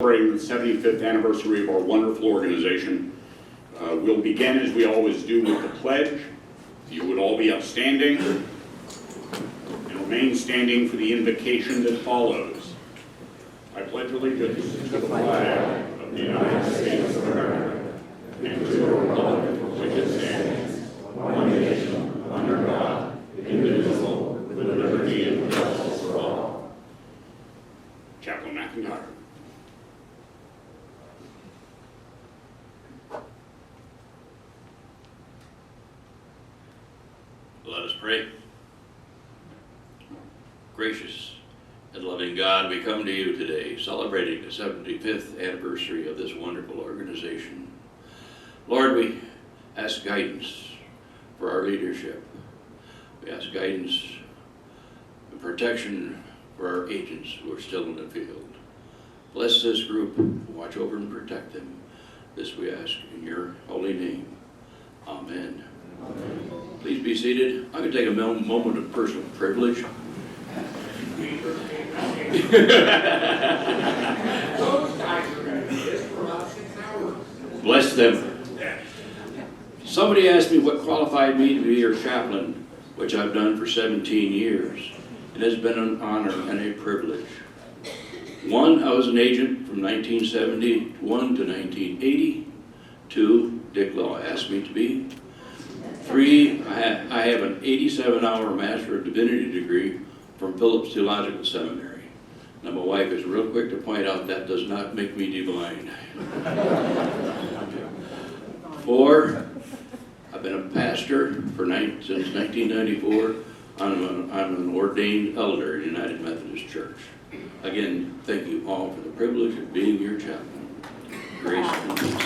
Celebrating the 75th anniversary of our wonderful organization. We'll begin, as we always do, with the pledge. You would all be upstanding and remain standing for the invocation that follows. I pledge allegiance to the flag of the United States of America and to the republic for which it stands, one nation, under God, indivisible, with liberty and justice for all. Chaplain McIntyre. Let us pray. Gracious and loving God, we come to you today celebrating the 75th anniversary of this wonderful organization. Lord, we ask guidance for our leadership. We ask guidance and protection for our agents who are still in the field. Bless this group, watch over and protect them. This we ask in your holy name. Amen. Please be seated. I'm going to take a moment of personal privilege. Bless them. Somebody asked me what qualified me to be your chaplain, which I've done for 17 years. It has been an honor and a privilege. One, I was an agent from 1971 to 1980. Two, Dick Law asked me to be. 3, I have an 87-hour Master of Divinity degree from Phillips Theological Seminary. Now my wife is real quick to point out that does not make me divine. 4, I've been a pastor since 1994. I'm an ordained elder in United Methodist Church. Again, thank you all for the privilege of being your chaplain. Grace and peace.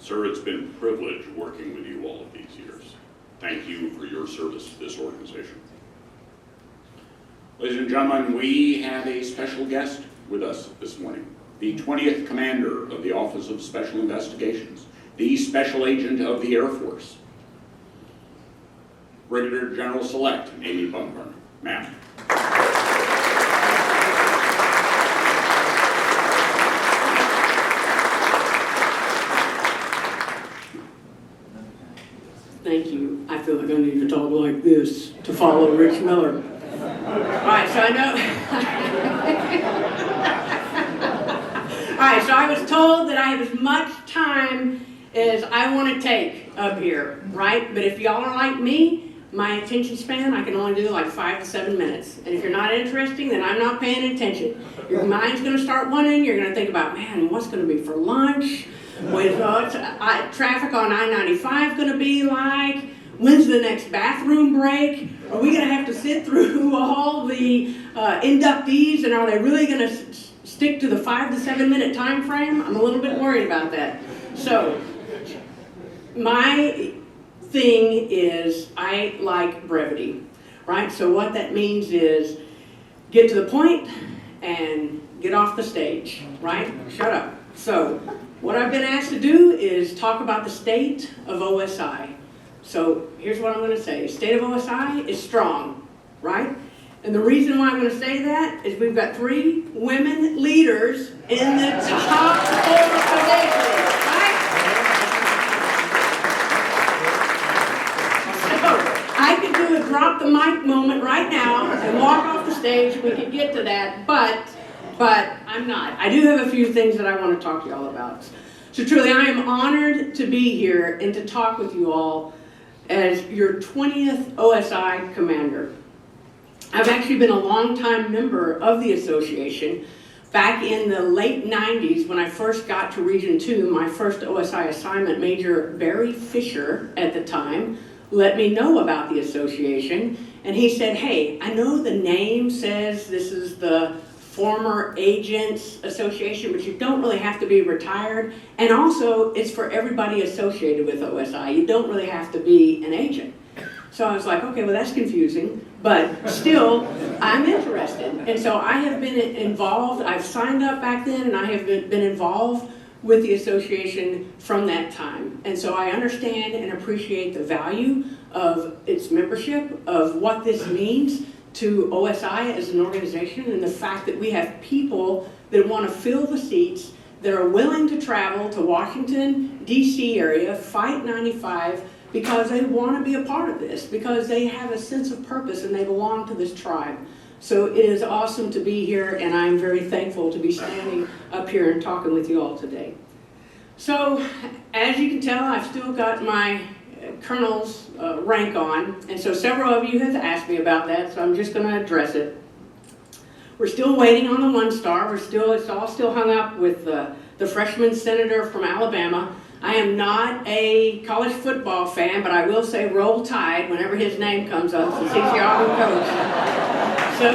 Sir, it's been a privilege working with you all of these years. Thank you for your service to this organization. Ladies and gentlemen, we have a special guest with us this morning. The 20th Commander of the Office of Special Investigations, the Special Agent of the Air Force, Brigadier General Select Amy Bunburn. Ma'am. Thank you. I feel like I need to talk like this to follow Rich Miller. All right, so I know. All right, so I was told that I have as much time as I want to take up here, right? But if y'all are like me, my attention span, I can only do like 5 to 7 minutes. And if you're not interesting, then I'm not paying attention. Your mind's going to start wondering. You're going to think about, man, what's going to be for lunch? What's traffic on I-95 going to be like? When's the next bathroom break? Are we going to have to sit through all the inductees, and are they really going to stick to the 5 to 7 minute time frame? I'm a little bit worried about that. So my thing is I like brevity, right? So what that means is get to the point and get off the stage, right? Shut up. So what I've been asked to do is talk about the state of OSI. So here's what I'm going to say. State of OSI is strong, right? And the reason why I'm going to say that is we've got 3 women leaders in the top 4 positions, right? So I could do a drop the mic moment right now and walk off the stage. We could get to that, but I'm not. I do have a few things that I want to talk to y'all about. So truly, I am honored to be here and to talk with you all as your 20th OSI commander. I've actually been a longtime member of the association. Back in the late 90s, when I first got to Region 2, my first OSI assignment, Major Barry Fisher at the time, let me know about the association. And he said, hey, I know the name says this is the Former Agents Association, but you don't really have to be retired. And also, it's for everybody associated with OSI. You don't really have to be an agent. So I was like, okay, well, that's confusing, but still, I'm interested. And so I have been involved. I've signed up back then, and I have been involved with the association from that time. And so I understand and appreciate the value of its membership, of what this means to OSI as an organization, and the fact that we have people that want to fill the seats, that are willing to travel to Washington, D.C. area, fight 95, because they want to be a part of this, because they have a sense of purpose and they belong to this tribe. So it is awesome to be here, and I'm very thankful to be standing up here and talking with you all today. So, as you can tell, I've still got my colonel's rank on, and so several of you have asked me about that, so I'm just going to address it. We're still waiting on the 1-star. It's all still hung up with the freshman senator from Alabama. I am not a college football fan, but I will say roll tide whenever his name comes up, since he's Yahoo coach. So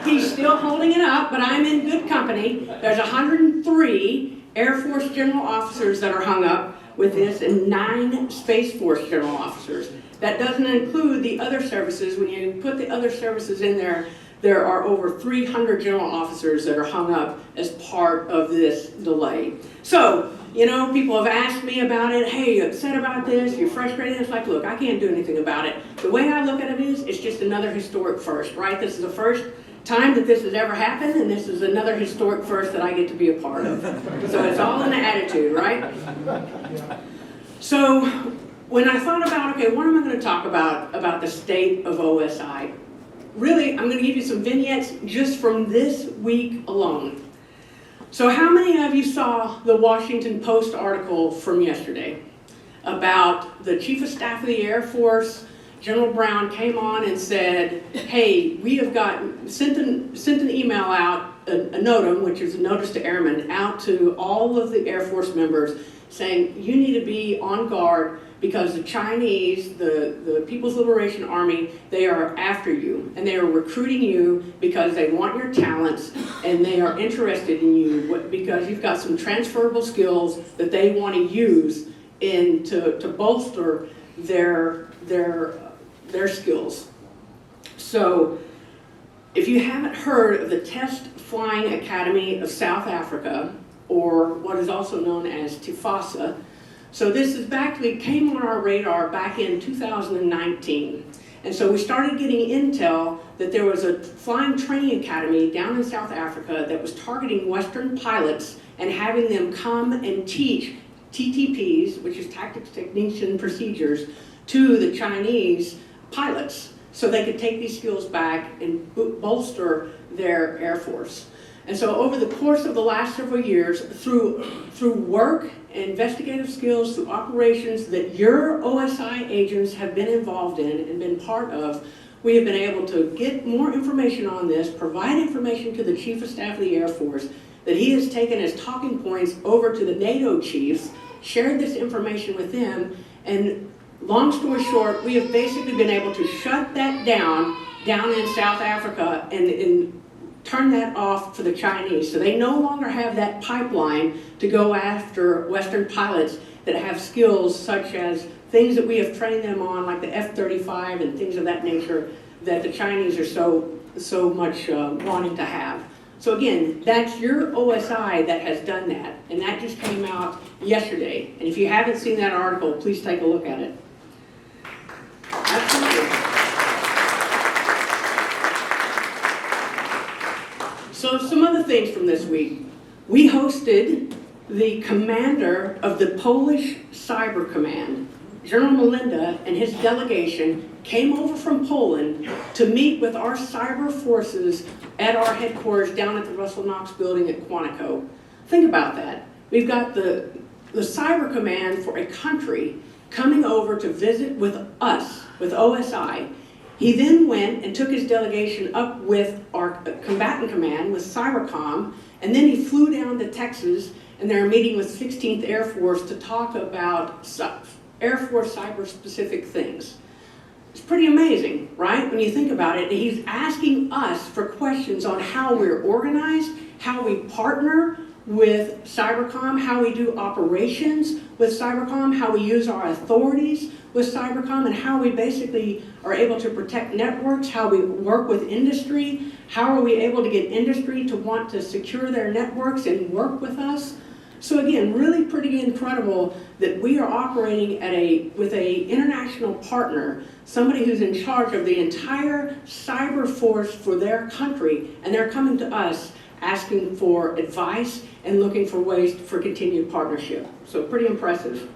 he's still holding it up, but I'm in good company. There's 103 Air Force general officers that are hung up with this, and 9 Space Force general officers. That doesn't include the other services. When you put the other services in there, there are over 300 general officers that are hung up as part of this delay. So, you know, people have asked me about it. Hey, you're upset about this? You're frustrated? It's like, look, I can't do anything about it. The way I look at it is, it's just another historic first, right? This is the first time that this has ever happened, and this is another historic first that I get to be a part of. So it's all in the attitude, right? So when I thought about, okay, what am I going to talk about the state of OSI? Really, I'm going to give you some vignettes just from this week alone. So how many of you saw the Washington Post article from yesterday about the Chief of Staff of the Air Force, General Brown, came on and said, hey, we have sent an email out, a NOTAM, which is a notice to airmen, out to all of the Air Force members saying you need to be on guard because the Chinese, the People's Liberation Army, they are after you, and they are recruiting you because they want your talents, and they are interested in you because you've got some transferable skills that they want to use to bolster their skills. So, if you haven't heard of the Test Flying Academy of South Africa, or what is also known as TIFASA, so this is came on our radar back in 2019. And so we started getting intel that there was a flying training academy down in South Africa that was targeting Western pilots and having them come and teach TTPs, which is Tactics, Techniques, and Procedures, to the Chinese pilots so they could take these skills back and bolster their Air Force. And so over the course of the last several years, through work, investigative skills, through operations that your OSI agents have been involved in and been part of, we have been able to get more information on this, provide information to the Chief of Staff of the Air Force, that he has taken as talking points over to the NATO chiefs, shared this information with them, and long story short, we have basically been able to shut that down in South Africa and turn that off for the Chinese. So they no longer have that pipeline to go after Western pilots that have skills such as things that we have trained them on, like the F-35 and things of that nature, that the Chinese are so much wanting to have. So again, that's your OSI that has done that, and that just came out yesterday. And if you haven't seen that article, please take a look at it. Absolutely. So some other things from this week. We hosted the commander of the Polish Cyber Command, General Melinda, and his delegation came over from Poland to meet with our cyber forces at our headquarters down at the Russell Knox building at Quantico. Think about that. We've got the Cyber Command for a country coming over to visit with us, with OSI. He then went and took his delegation up with our combatant command, with Cybercom, and then he flew down to Texas, and they're meeting with 16th Air Force to talk about Air Force cyber-specific things. It's pretty amazing, right, when you think about it. He's asking us for questions on how we're organized, how we partner with Cybercom, how we do operations with Cybercom, how we use our authorities with Cybercom, and how we basically are able to protect networks, how we work with industry, how are we able to get industry to want to secure their networks and work with us. So again, really pretty incredible that we are operating with a international partner, somebody who's in charge of the entire cyber force for their country, and they're coming to us asking for advice and looking for ways for continued partnership. So pretty impressive.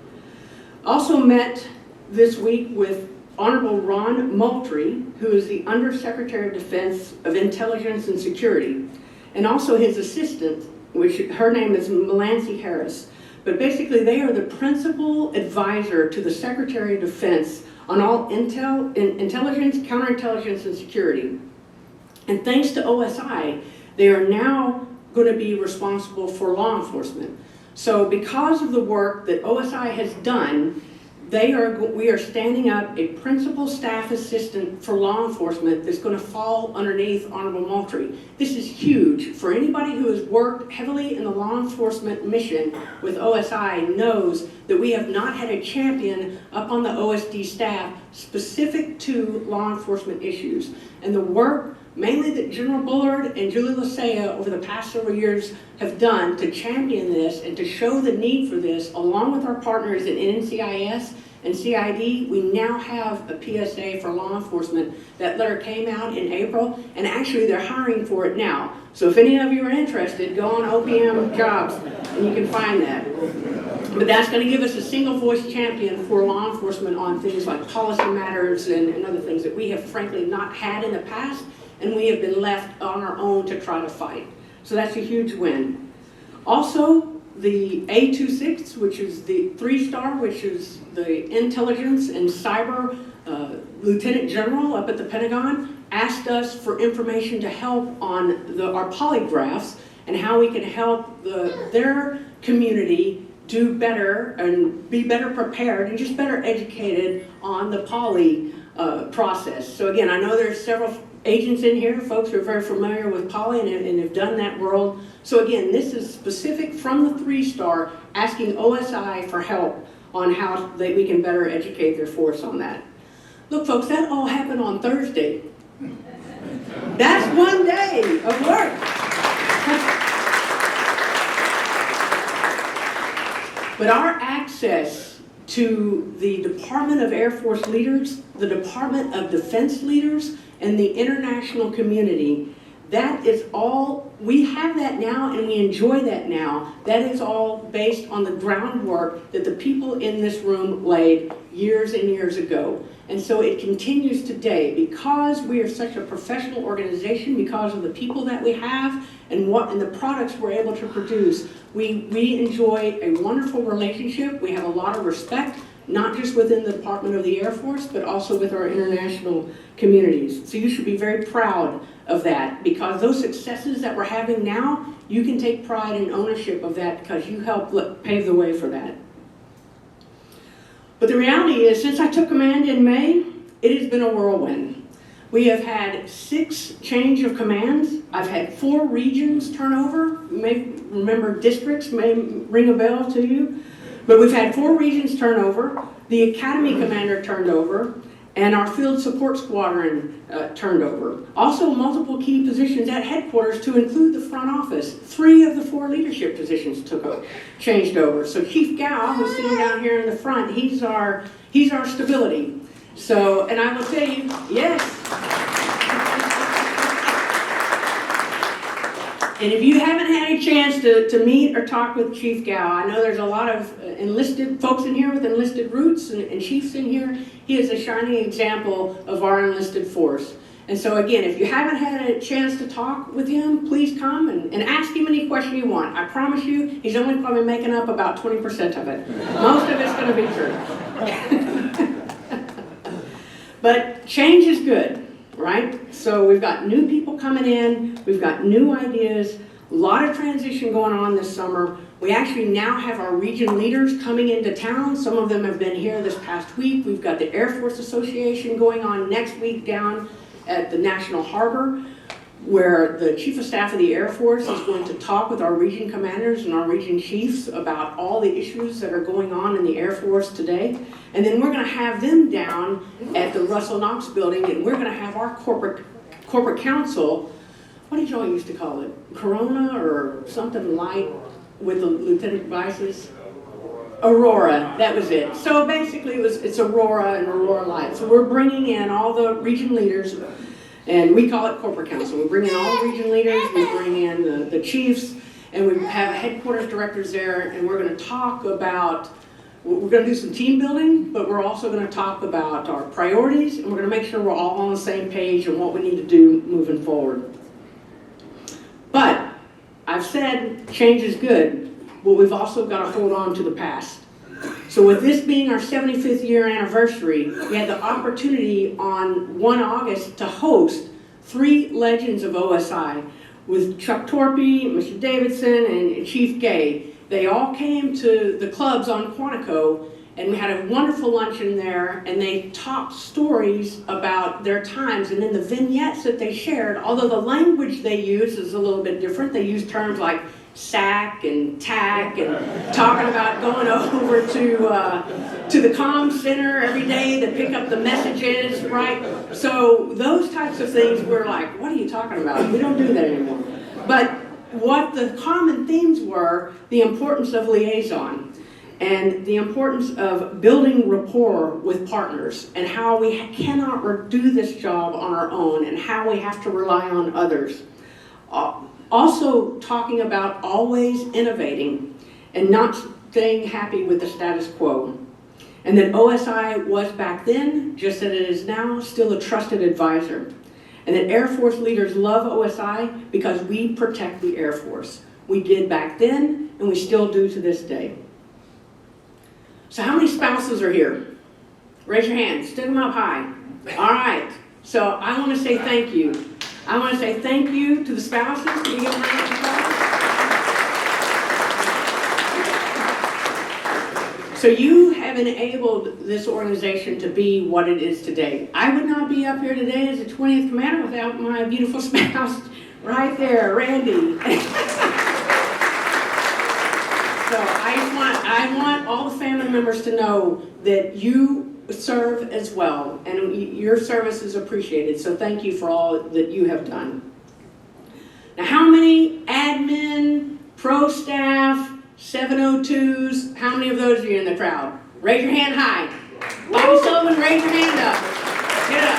Also met this week with Honorable Ron Moultrie, who is the Undersecretary of Defense of Intelligence and Security, and also his assistant, which her name is Melancy Harris. But basically they are the principal advisor to the Secretary of Defense on all intelligence, counterintelligence, and security. And thanks to OSI, they are now going to be responsible for law enforcement. So because of the work that OSI has done, we are standing up a principal staff assistant for law enforcement that's going to fall underneath Honorable Moultrie. This is huge. For anybody who has worked heavily in the law enforcement mission with OSI knows that we have not had a champion up on the OSD staff specific to law enforcement issues. And the work mainly that General Bullard and Julie Lasea over the past several years have done to champion this and to show the need for this, along with our partners at NCIS and CID, we now have a PSA for law enforcement. That letter came out in April, and actually they're hiring for it now. So if any of you are interested, go on OPM Jobs, and you can find that. But that's going to give us a single voice champion for law enforcement on things like policy matters and other things that we have frankly not had in the past, and we have been left on our own to try to fight. So that's a huge win. Also, the A26, which is the 3-star, which is the intelligence and cyber lieutenant general up at the Pentagon, asked us for information to help on our polygraphs and how we can help their community do better and be better prepared and just better educated on the poly process. So again, I know there's several agents in here, folks who are very familiar with poly and have done that world. So again, this is specific from the 3-star, asking OSI for help on how we can better educate their force on that. Look folks, that all happened on Thursday. That's one day of work. But our access to the Department of Air Force leaders, the Department of Defense leaders, and the international community, that is all, we have that now and we enjoy that now. That is all based on the groundwork that the people in this room laid years and years ago. And so it continues today because we are such a professional organization, because of the people that we have and the products we're able to produce. We enjoy a wonderful relationship. We have a lot of respect, not just within the Department of the Air Force, but also with our international communities. So you should be very proud of that, because those successes that we're having now, you can take pride and ownership of that because you helped pave the way for that. But the reality is, since I took command in May, it has been a whirlwind. We have had 6 change of commands. I've had 4 regions turn over. You may remember districts, may ring a bell to you. But we've had 4 regions turn over, the academy commander turned over, and our field support squadron turned over. Also multiple key positions at headquarters to include the front office. 3 of the 4 leadership positions changed over. So Chief Gao, who's sitting down here in the front, he's our stability. So, and I will tell you, yes. And if you haven't had a chance to meet or talk with Chief Gao, I know there's a lot of enlisted folks in here with enlisted roots and chiefs in here. He is a shining example of our enlisted force. And so again, if you haven't had a chance to talk with him, please come and ask him any question you want. I promise you, he's only probably making up about 20% of it. Most of it's going to be true. But change is good, right? So we've got new people coming in, we've got new ideas, a lot of transition going on this summer. We actually now have our region leaders coming into town. Some of them have been here this past week. We've got the Air Force Association going on next week down at the National Harbor, where the Chief of Staff of the Air Force is going to talk with our region commanders and our region chiefs about all the issues that are going on in the Air Force today. And then we're going to have them down at the Russell Knox building, and we're going to have our corporate council, what did y'all used to call it? Corona or something light? with the lieutenant vices? Aurora, that was it. So basically it's Aurora and Aurora Light. So we're bringing in all the region leaders, and we call it corporate council. We bring in all the region leaders, we bring in the chiefs, and we have headquarters directors there, and we're going to talk about, we're going to do some team building, but we're also going to talk about our priorities, and we're going to make sure we're all on the same page and what we need to do moving forward. But I've said change is good, but we've also got to hold on to the past. So with this being our 75th year anniversary, we had the opportunity on 1 August to host 3 legends of OSI with Chuck Torpy, Mr. Davidson, and Chief Gay. They all came to the clubs on Quantico, and we had a wonderful luncheon there, and they talked stories about their times, and then the vignettes that they shared, although the language they use is a little bit different. They use terms like sack and tack and talking about going over to the comm center every day to pick up the messages, right? So those types of things, we're like, what are you talking about? We don't do that anymore. But what the common themes were, the importance of liaison and the importance of building rapport with partners and how we cannot do this job on our own and how we have to rely on others. Also talking about always innovating and not staying happy with the status quo. And that OSI was back then, just as it is now, still a trusted advisor. And that Air Force leaders love OSI because we protect the Air Force. We did back then, and we still do to this day. So how many spouses are here? Raise your hands, stick them up high. All right, so I want to say thank you. I want to say thank you to the spouses. Can you give them a round of applause? So you have enabled this organization to be what it is today. I would not be up here today as a 20th commander without my beautiful spouse right there, Randy. So I want all the family members to know that you serve as well, and your service is appreciated, so thank you for all that you have done. Now, how many admin, pro staff, 702s, how many of those are you in the crowd? Raise your hand high. Bobby Sullivan, raise your hand up. Get up.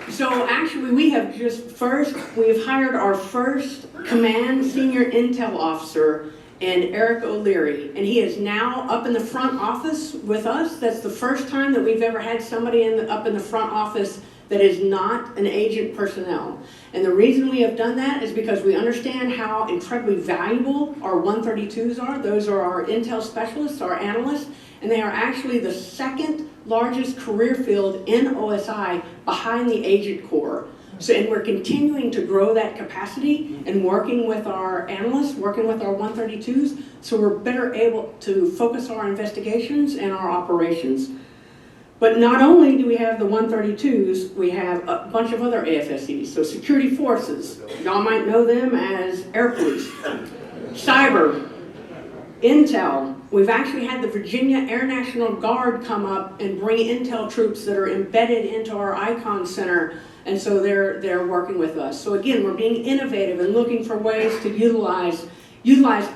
So actually, we have hired our first command senior intel officer, and Eric O'Leary, and he is now up in the front office with us. That's the first time that we've ever had somebody up in the front office that is not an agent personnel. And the reason we have done that is because we understand how incredibly valuable our 132s are. Those are our intel specialists, our analysts, and they are actually the second largest career field in OSI behind the agent corps. So, and we're continuing to grow that capacity and working with our analysts, working with our 132s, so we're better able to focus our investigations and our operations. But not only do we have the 132s, we have a bunch of other AFSEs. So security forces, y'all might know them as Air Police, Cyber, Intel. We've actually had the Virginia Air National Guard come up and bring intel troops that are embedded into our Icon Center, and so they're working with us. So again, we're being innovative and looking for ways to utilize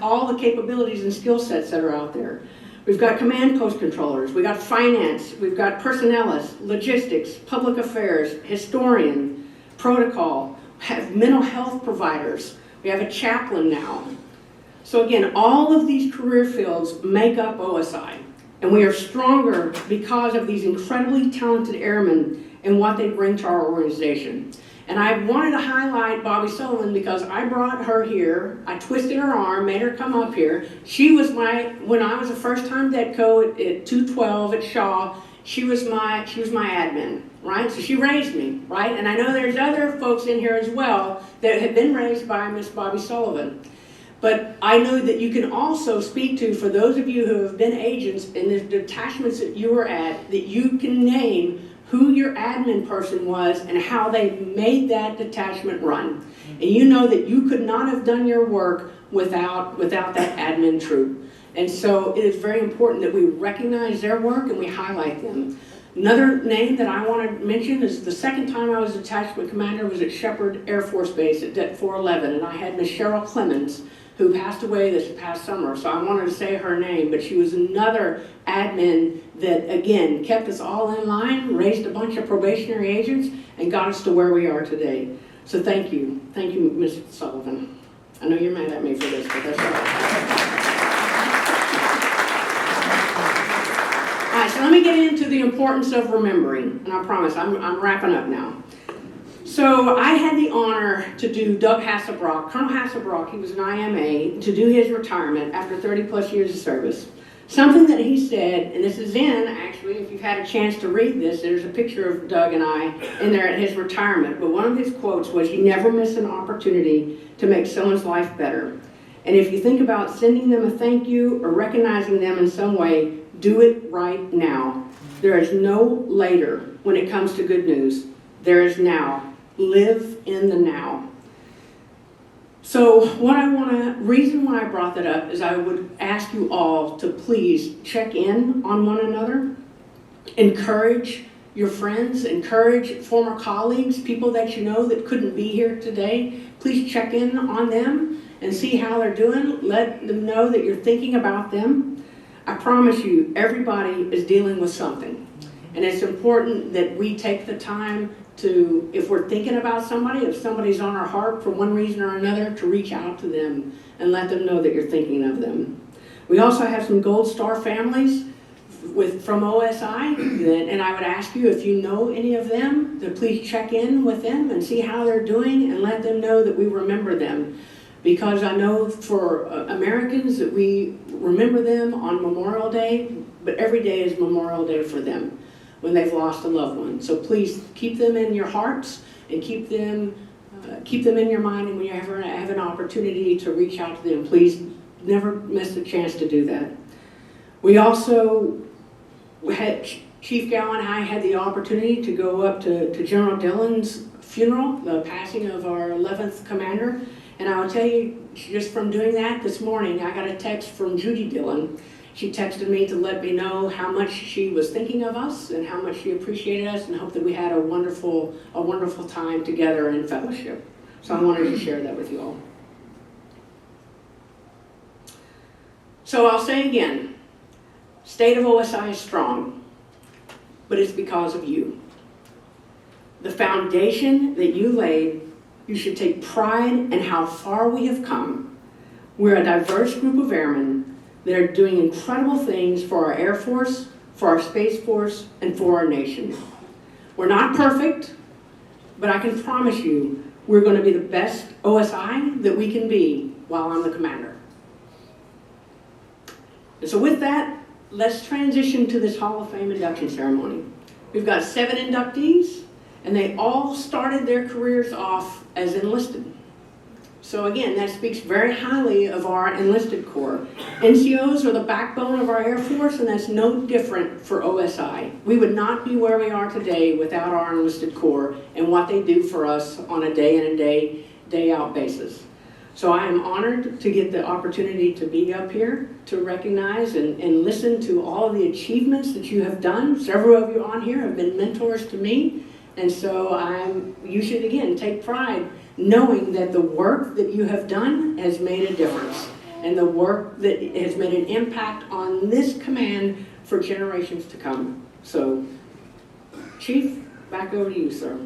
all the capabilities and skill sets that are out there. We've got command post controllers, we've got finance, we've got personnelists, logistics, public affairs, historian, protocol, have mental health providers, we have a chaplain now. So again, all of these career fields make up OSI, and we are stronger because of these incredibly talented airmen and what they bring to our organization. And I wanted to highlight Bobby Sullivan because I brought her here, I twisted her arm, made her come up here. She was when I was a first-time DEDCO at 212 at Shaw, she was my admin, right? So she raised me, right? And I know there's other folks in here as well that have been raised by Miss Bobby Sullivan. But I know that you can also speak to, for those of you who have been agents in the detachments that you were at, that you can name who your admin person was and how they made that detachment run. And you know that you could not have done your work without that admin troop. And so it is very important that we recognize their work and we highlight them. Another name that I want to mention is the second time I was detachment commander was at Shepherd Air Force Base at Det 411, and I had Miss Cheryl Clemens, who passed away this past summer, so I wanted to say her name, but she was another admin that, again, kept us all in line, raised a bunch of probationary agents, and got us to where we are today. So thank you. Thank you, Ms. Sullivan. I know you're mad at me for this, but that's all right. All right, so let me get into the importance of remembering, and I promise I'm wrapping up now. So I had the honor to do Doug Hasselbrock, Colonel Hasselbrock, he was an IMA, to do his retirement after 30 plus years of service. Something that he said, and this is in, actually, if you've had a chance to read this, there's a picture of Doug and I in there at his retirement, but one of his quotes was, "You never miss an opportunity to make someone's life better. And if you think about sending them a thank you or recognizing them in some way, do it right now. There is no later when it comes to good news. There is now. Live in the now." So reason why I brought that up is I would ask you all to please check in on one another, encourage your friends, encourage former colleagues, people that you know that couldn't be here today. Please check in on them and see how they're doing. Let them know that you're thinking about them. I promise you, everybody is dealing with something. And it's important that we take the time to, if we're thinking about somebody, if somebody's on our heart for one reason or another, to reach out to them and let them know that you're thinking of them. We also have some Gold Star families from OSI, and I would ask you, if you know any of them, to please check in with them and see how they're doing and let them know that we remember them. Because I know for Americans that we remember them on Memorial Day, but every day is Memorial Day for them when they've lost a loved one. So please keep them in your hearts and keep them in your mind, and when you ever have an opportunity to reach out to them, please never miss the chance to do that. We also had, Chief Gowan and I had the opportunity to go up to General Dillon's funeral, the passing of our 11th commander. And I will tell you, just from doing that this morning, I got a text from Judy Dillon. She texted me to let me know how much she was thinking of us and how much she appreciated us, and hoped that we had a wonderful time together in fellowship. So I wanted to share that with you all. So I'll say again, state of OSI is strong, but it's because of you. The foundation that you laid, you should take pride in how far we have come. We're a diverse group of airmen that are doing incredible things for our Air Force, for our Space Force, and for our nation. We're not perfect, but I can promise you we're going to be the best OSI that we can be while I'm the commander. And so with that, let's transition to this Hall of Fame induction ceremony. We've got 7 inductees, and they all started their careers off as enlisted. So again, that speaks very highly of our enlisted corps. NCOs are the backbone of our Air Force, and that's no different for OSI. We would not be where we are today without our enlisted corps and what they do for us on a day in and day out basis. So I am honored to get the opportunity to be up here to recognize and listen to all of the achievements that you have done. Several of you on here have been mentors to me, and so you should again take pride knowing that the work that you have done has made a difference, and the work that has made an impact on this command for generations to come. So, Chief, back over to you, sir.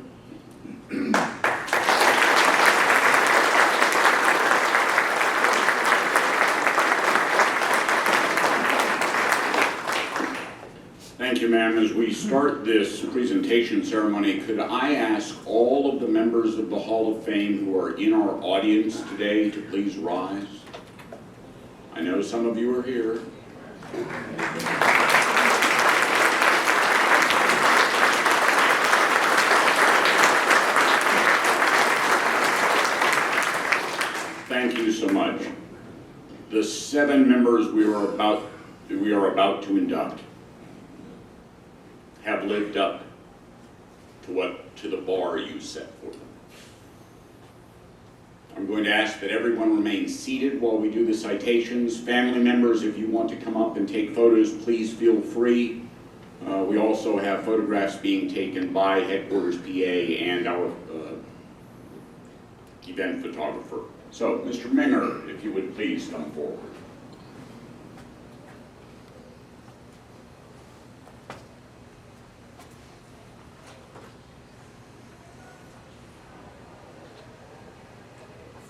Thank you, ma'am. As we start this presentation ceremony, could I ask all of the members of the Hall of Fame who are in our audience today to please rise? I know some of you are here. Thank you so much. The 7 members we are about to induct have lived up to the bar you set for them. I'm going to ask that everyone remain seated while we do the citations. Family members, if you want to come up and take photos, please feel free. We also have photographs being taken by Headquarters PA and our event photographer. So, Mr. Minger, if you would please come forward.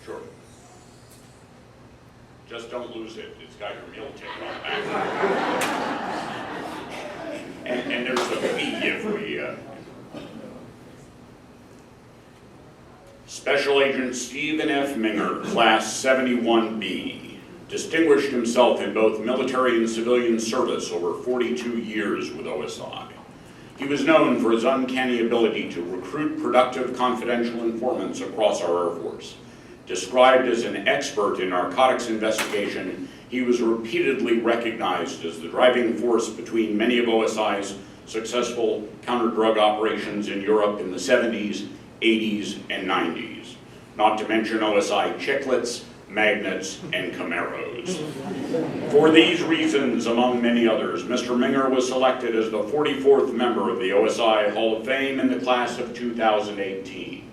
Sure. Just don't lose it. It's got your meal ticket on the back. And there's a fee if we... Special Agent Stephen F. Minger, Class 71B, distinguished himself in both military and civilian service over 42 years with OSI. He was known for his uncanny ability to recruit productive confidential informants across our Air Force. Described as an expert in narcotics investigation, he was repeatedly recognized as the driving force between many of OSI's successful counter-drug operations in Europe in the 70s, 80s, and 90s, not to mention OSI chiclets, magnets, and Camaros. For these reasons, among many others, Mr. Minger was selected as the 44th member of the OSI Hall of Fame in the class of 2018.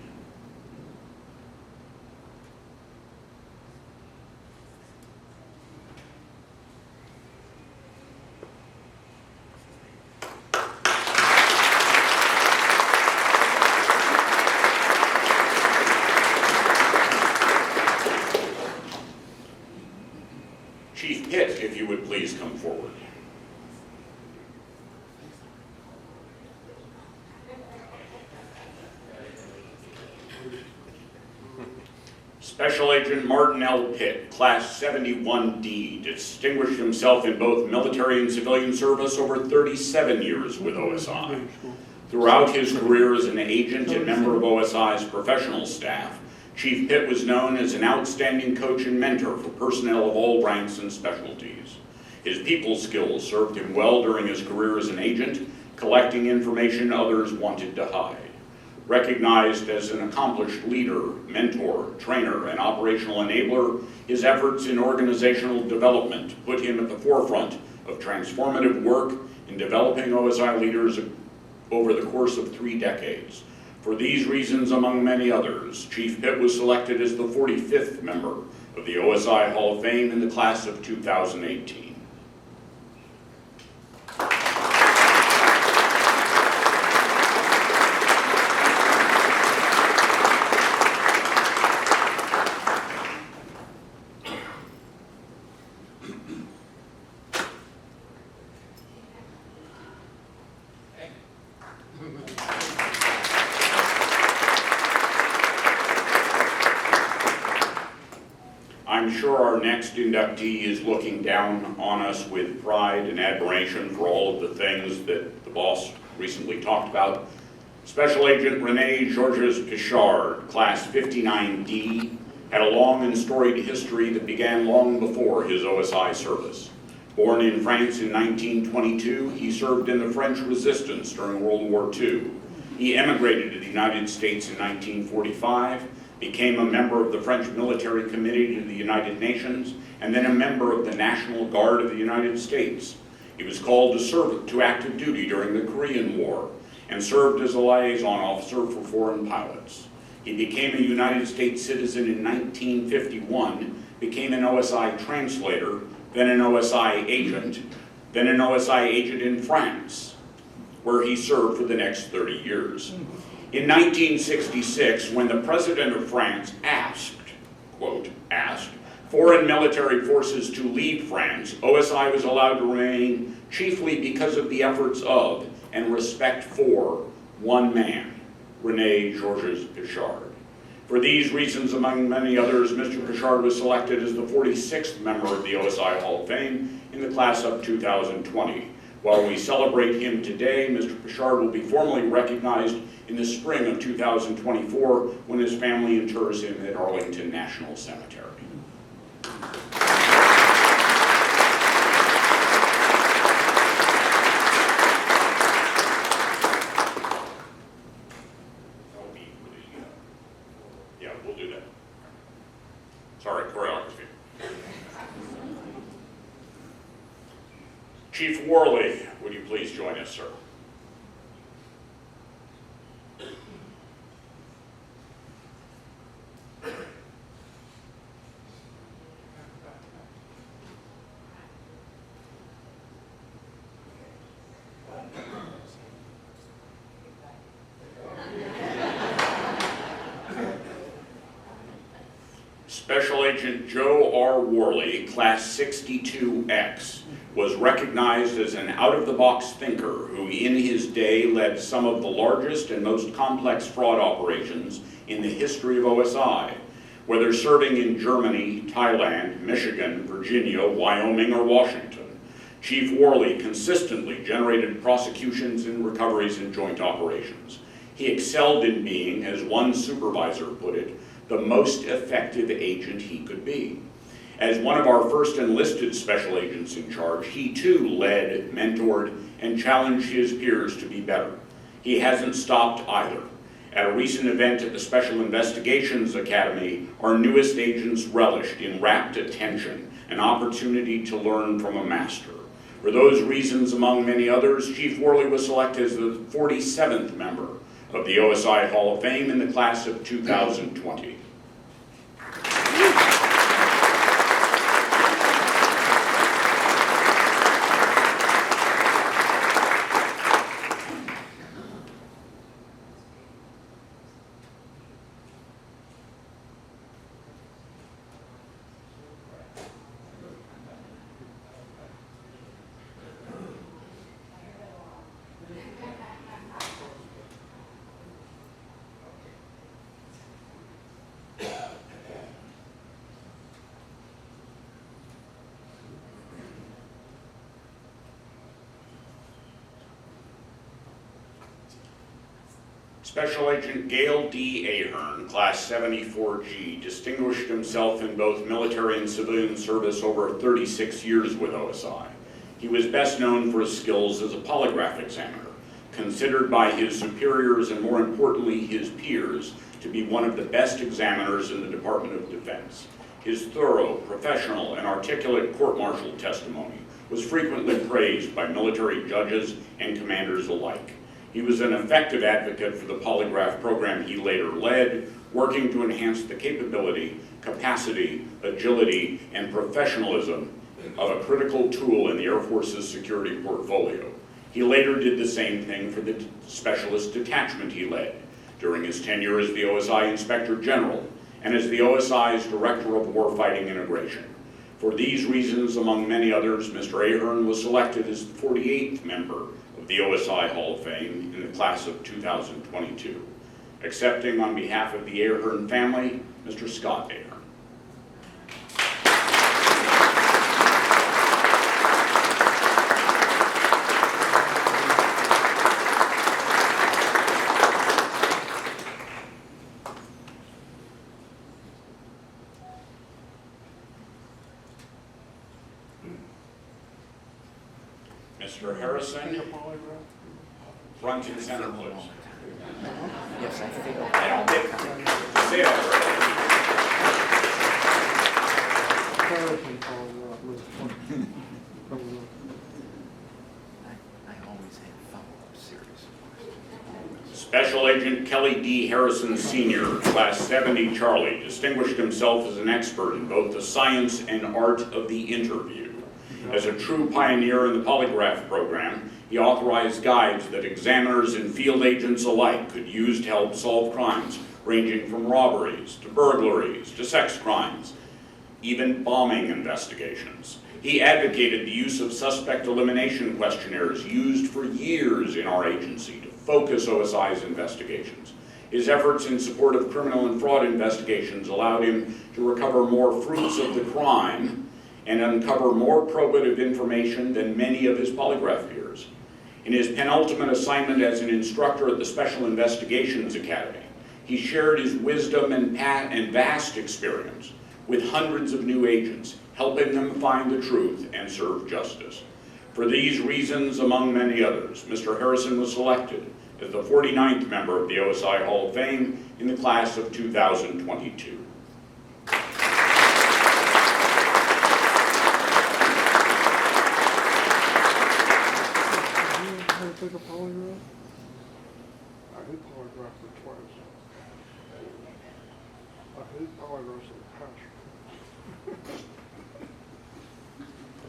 Chief Pitt, if you would please come forward. Special Agent Martin L. Pitt, Class 71D, distinguished himself in both military and civilian service over 37 years with OSI. Throughout his career as an agent and member of OSI's professional staff, Chief Pitt was known as an outstanding coach and mentor for personnel of all ranks and specialties. His people skills served him well during his career as an agent, collecting information others wanted to hide. Recognized as an accomplished leader, mentor, trainer, and operational enabler, his efforts in organizational development put him at the forefront of transformative work in developing OSI leaders over the course of 3 decades. For these reasons, among many others, Chief Pitt was selected as the 45th member of the OSI Hall of Fame in the class of 2018. I'm sure our next inductee is looking down on us with pride and admiration for all of the things that the boss recently talked about. Special Agent Rene Georges Pichard, Class 59D, had a long and storied history that began long before his OSI service. Born in France in 1922, he served in the French Resistance during World War II. He emigrated to the United States in 1945, became a member of the French Military Committee to the United Nations, and then a member of the National Guard of the United States. He was called to active duty during the Korean War and served as a liaison officer for foreign pilots. He became a United States citizen in 1951, became an OSI translator, then an OSI agent, then an OSI agent in France, where he served for the next 30 years. In 1966, when the President of France asked, quote, asked foreign military forces to leave France, OSI was allowed to remain chiefly because of the efforts of and respect for one man, Rene Georges Pichard. For these reasons, among many others, Mr. Pichard was selected as the 46th member of the OSI Hall of Fame in the class of 2020. While we celebrate him today, Mr. Pichard will be formally recognized in the spring of 2024 when his family inters him at Arlington National Cemetery. Yeah, we'll do that. Sorry, choreography. Chief Worley, would you please join us, sir? Special Agent Joe R. Worley, Class 62X, was recognized as an out-of-the-box thinker who in his day led some of the largest and most complex fraud operations in the history of OSI, whether serving in Germany, Thailand, Michigan, Virginia, Wyoming, or Washington. Chief Worley consistently generated prosecutions and recoveries in joint operations. He excelled in being, as one supervisor put it, the most effective agent he could be. As one of our first enlisted special agents in charge, he too led, mentored, and challenged his peers to be better. He hasn't stopped either. At a recent event at the Special Investigations Academy, our newest agents relished in rapt attention an opportunity to learn from a master. For those reasons, among many others, Chief Worley was selected as the 47th member of the OSI Hall of Fame in the class of 2020. Special Agent Gail D. Ahern, Class 74G, distinguished himself in both military and civilian service over 36 years with OSI. He was best known for his skills as a polygraph examiner, considered by his superiors and more importantly his peers to be one of the best examiners in the Department of Defense. His thorough, professional, and articulate court-martial testimony was frequently praised by military judges and commanders alike. He was an effective advocate for the polygraph program he later led, working to enhance the capability, capacity, agility, and professionalism of a critical tool in the Air Force's security portfolio. He later did the same thing for the specialist detachment he led during his tenure as the OSI Inspector General and as the OSI's Director of Warfighting Integration. For these reasons, among many others, Mr. Ahern was selected as the 48th member of the OSI Hall of Fame in the class of 2022. Accepting on behalf of the Ahern family, Mr. Scott Ahern. Mr. Harrison, front and center, please. Yes, I feel. I don't think, say that I always have follow-up serious questions. Special Agent Kelly D. Harrison Sr., Class 70 Charlie, distinguished himself as an expert in both the science and art of the interview. As a true pioneer in the polygraph program, he authorized guides that examiners and field agents alike could use to help solve crimes ranging from robberies to burglaries to sex crimes, even bombing investigations. He advocated the use of suspect elimination questionnaires used for years in our agency to focus OSI's investigations. His efforts in support of criminal and fraud investigations allowed him to recover more fruits of the crime and uncover more probative information than many of his polygraph peers. In his penultimate assignment as an instructor at the Special Investigations Academy, he shared his wisdom and vast experience with hundreds of new agents, helping them find the truth and serve justice. For these reasons, among many others, Mr. Harrison was selected as the 49th member of the OSI Hall of Fame in the class of 2022.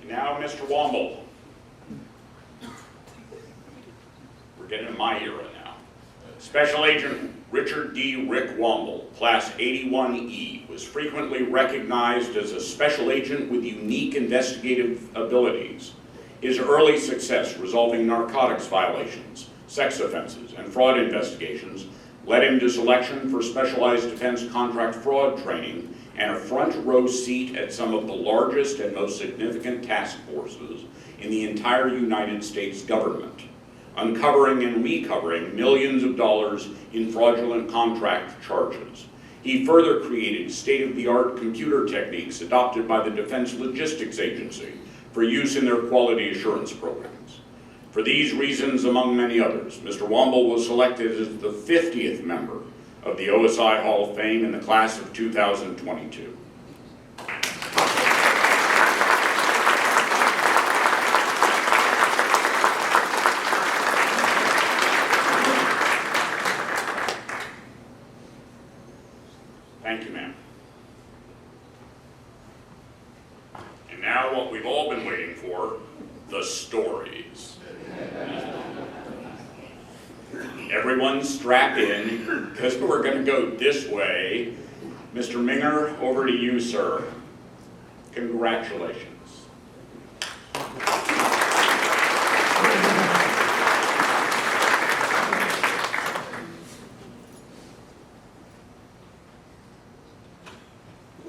Now, Mr. Womble. We're getting in my era now. Special Agent Richard D. Rick Womble, Class 81E, was frequently recognized as a special agent with unique investigative abilities. His early success resolving narcotics violations, sex offenses, and fraud investigations led him to selection for specialized defense contract fraud training and a front row seat at some of the largest and most significant task forces in the entire United States government, uncovering and recovering millions of dollars in fraudulent contract charges. He further created state-of-the-art computer techniques adopted by the Defense Logistics Agency for use in their quality assurance programs. For these reasons, among many others, Mr. Womble was selected as the 50th member of the OSI Hall of Fame in the class of 2022. Thank you, ma'am. And now what we've all been waiting for, the stories. Everyone strap in, because we're going to go this way. Mr. Minger, over to you, sir. Congratulations.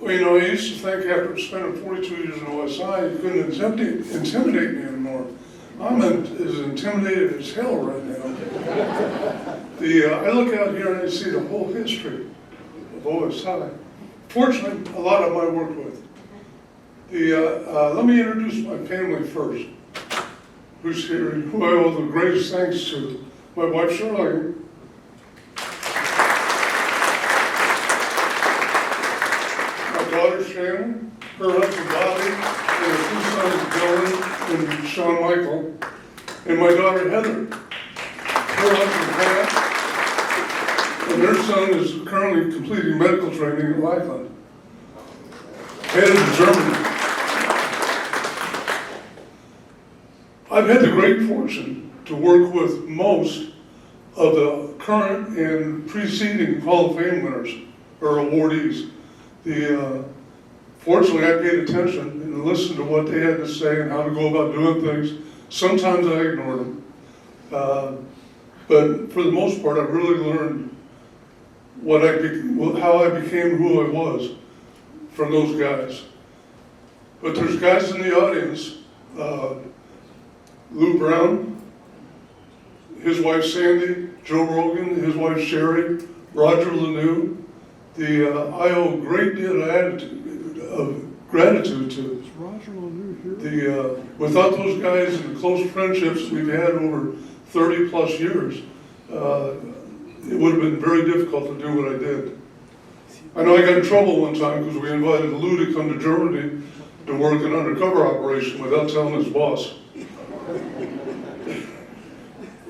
Well, you know, I used to think after spending 42 years in OSI, you couldn't intimidate me anymore. I'm as intimidated as hell right now. I look out here and I see the whole history of OSI. Fortunately, a lot of them I worked with. Let me introduce my family first, who's here, and who I owe the greatest thanks to. My wife, Shirley. My daughter, Shannon, her husband, Bobby, and her two sons, Dylan and Sean Michael, and my daughter, Heather. Her husband, Pat, and their son is currently completing medical training in Lakeland, headed to Germany. I've had the great fortune to work with most of the current and preceding Hall of Fame winners or awardees. Fortunately, I paid attention and listened to what they had to say and how to go about doing things. Sometimes I ignored them. But for the most part, I really learned how I became who I was from those guys. But there's guys in the audience, Lou Brown, his wife Sandy, Joe Rogan, his wife Sherry, Roger Lanou. I owe a great deal of gratitude to. Is Roger Lanou here? Without those guys and the close friendships we've had over 30 plus years, it would have been very difficult to do what I did. I know I got in trouble one time because we invited Lou to come to Germany to work an undercover operation without telling his boss.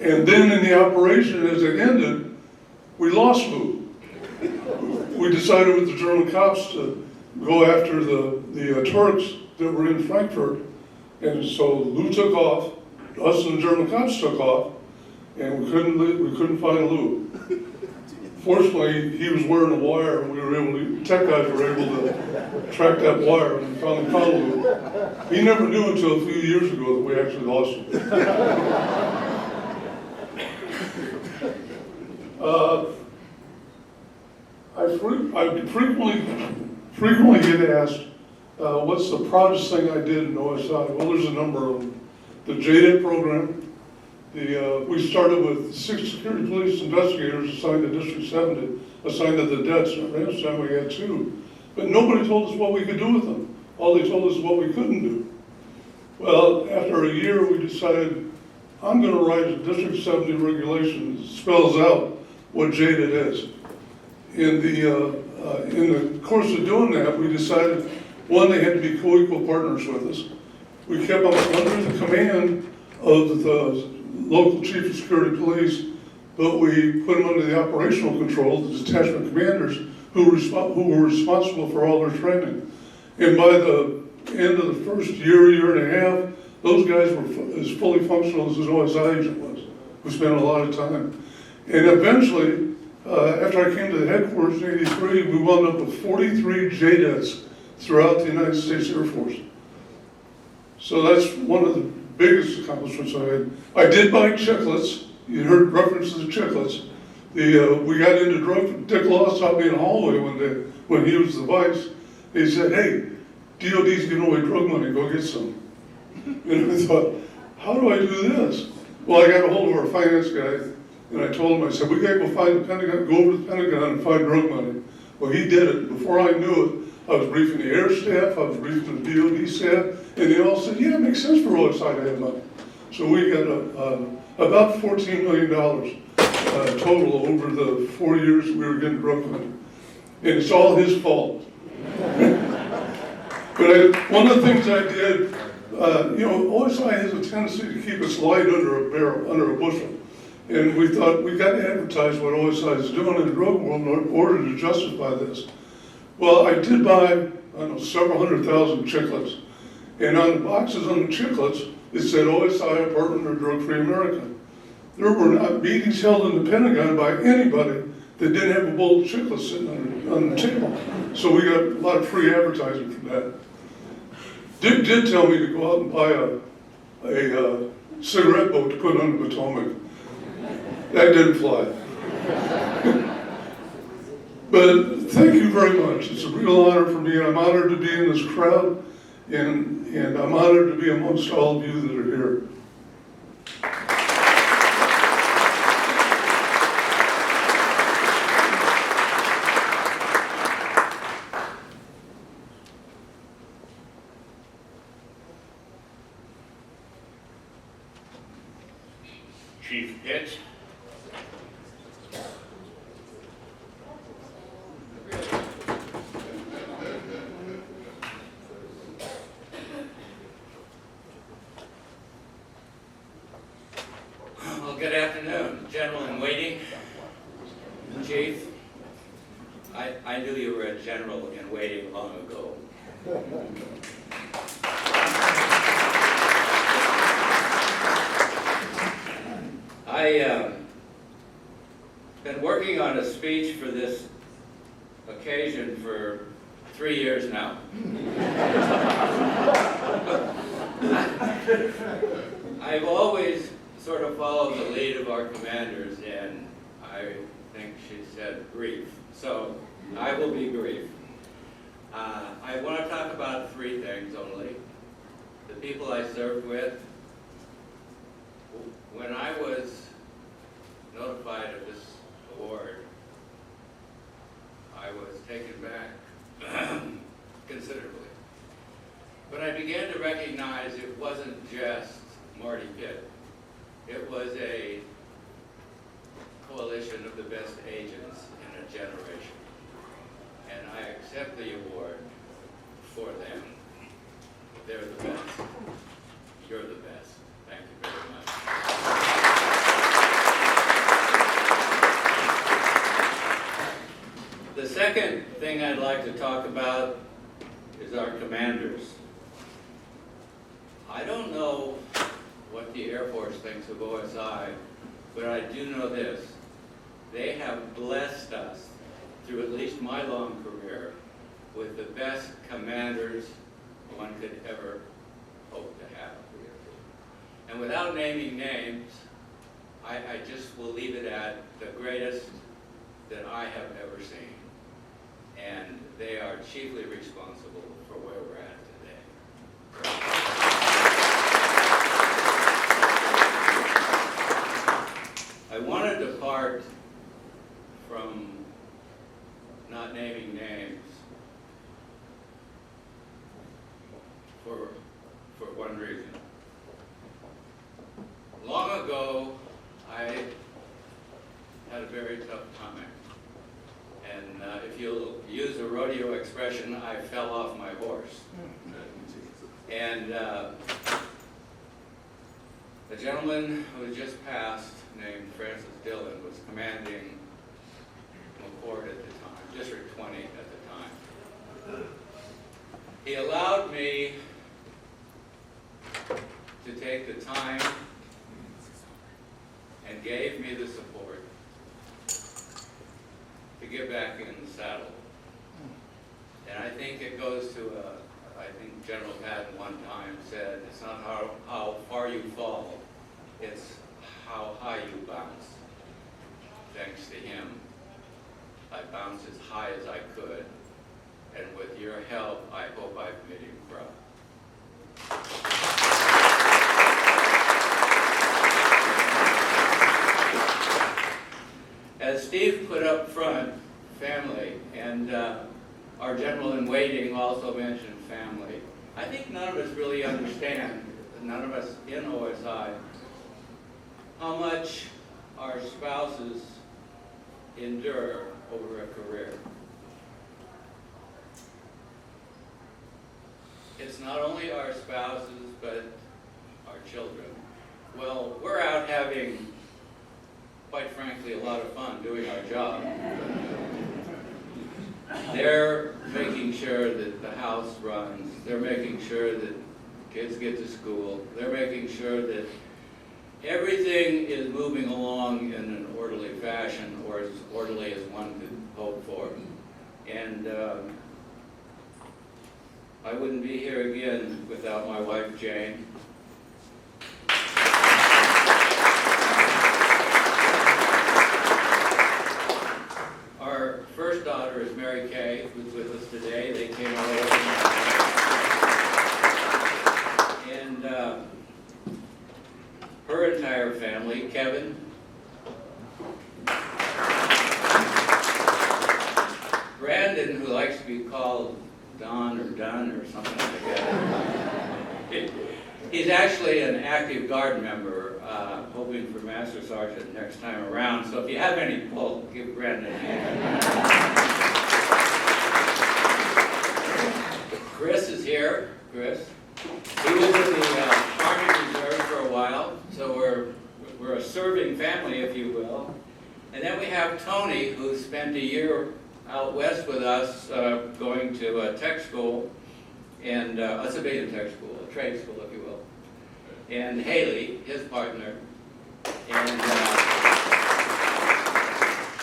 And then in the operation, as it ended, we lost Lou. We decided with the German cops to go after the Turks that were in Frankfurt. And so Lou took off, us and the German cops took off, and we couldn't find Lou. Fortunately, he was wearing a wire, and tech guys were able to track that wire and finally found Lou. He never knew until a few years ago that we actually lost him. I frequently get asked, what's the proudest thing I did in OSI? Well, there's a number of them. The JDIT program. We started with 6 security police investigators assigned to District 7, assigned to the debts. And last time we had 2. But nobody told us what we could do with them. All they told us is what we couldn't do. Well, after a year, we decided, I'm going to write a District 70 regulation that spells out what JDIT is. In the course of doing that, we decided, one, they had to be co-equal partners with us. We kept them under the command of the local chief of security police, but we put them under the operational control of the detachment commanders who were responsible for all their training. And by the end of the first year, year and a half, those guys were as fully functional as an OSI agent was. We spent a lot of time. And eventually, after I came to the headquarters in '83, we wound up with 43 JDETs throughout the United States Air Force. So that's one of the biggest accomplishments I had. I did buy chiclets. You heard references to chiclets. We got into drug. Dick Law stopped me in the hallway one day when he was the vice. He said, "Hey, DOD's giving away drug money. Go get some." And I thought, how do I do this? Well, I got a hold of our finance guy, and I told him, I said, we gotta go find the Pentagon, go over to the Pentagon and find drug money. Well, he did it. Before I knew it, I was briefing the air staff, I was briefing the DOD staff, and they all said, yeah, it makes sense for OSI to have money. So we got about $14 million total over the 4 years we were getting drug money. And it's all his fault. But one of the things I did, OSI has a tendency to keep its light under a barrel, under a bushel. And we thought, we got to advertise what OSI is doing in the drug world in order to justify this. Well, I did buy, I don't know, several 100,000 chiclets. And on the boxes on the chiclets, it said OSI, a partner of Drug-Free America. There were not meetings held in the Pentagon by anybody that didn't have a bowl of chiclets sitting on the table. So we got a lot of free advertising for that. Dick did tell me to go out and buy a cigarette boat to put on the Potomac. That didn't fly. But thank you very much. It's a real honor for me. I'm honored to be in this crowd, and I'm honored to be amongst all of you that are here. Chief Pitts. Well, good afternoon, General in waiting, Chief. I knew you were a general in waiting long ago. I've been working on a speech for this occasion for 3 years now. I've always sort of followed the lead of our commanders, and I think she said brief. So I will be brief. I want to talk about 3 things only. The people I served with. When I was notified of this award, I was taken back considerably. But I began to recognize it wasn't just Marty Pitt. It was a coalition of the best agents in a generation. And I accept the award for them. They're the best. You're the best. Thank you very much. The second thing I'd like to talk about is our commanders. I don't know what the Air Force thinks of OSI, but I do know this. They have blessed us, through at least my long career, with the best commanders one could ever hope to have. And without naming names, I just will leave it at the greatest that I have ever seen. And they are chiefly responsible for where we're at today. I want to depart from not naming names for one reason. Long ago, I had a very tough time. And if you'll use a rodeo expression, I fell off my horse. And a gentleman who had just passed, named Francis Dillon, was commanding McCord at the time, District 20 at the time. He allowed me to take the time and gave me the support to get back in the saddle. And I think it goes to, I think General Patton one time said, it's not how far you fall, it's how high you bounce. Thanks to him, I bounced as high as I could, and with your help, I hope I've made him proud. As Steve put up front, family, and our general in waiting also mentioned family. I think none of us really understand, none of us in OSI, how much our spouses endure over a career. It's not only our spouses, but our children. Well, we're out having, quite frankly, a lot of fun doing our job. They're making sure that the house runs. They're making sure that kids get to school. They're making sure that everything is moving along in an orderly fashion, or as orderly as one could hope for. And I wouldn't be here again without my wife, Jane. Our first daughter is Mary Kay, who's with us today. They came all over. And her entire family, Kevin, Brandon, who likes to be called Don or Dunn or something like that. He's actually an active Guard member, hoping for Master Sergeant next time around. So if you have any pull, give Brandon a hand. Chris is here. Chris. He was in the Army Reserve for a while, so we're a serving family, if you will. And then we have Tony, who spent a year out west with us, going to a tech school, and a civilian tech school, a trade school, if you will. And Haley, his partner, and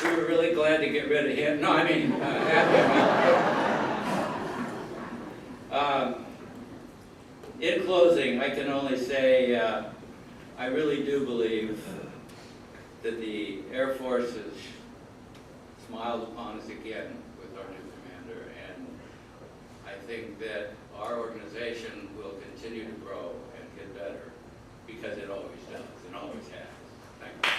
we were really glad to get rid of him. No, I mean, in closing, I can only say I really do believe that the Air Force has smiled upon us again with our new commander, and I think that our organization will continue to grow and get better, because it always does and always has. Thank you.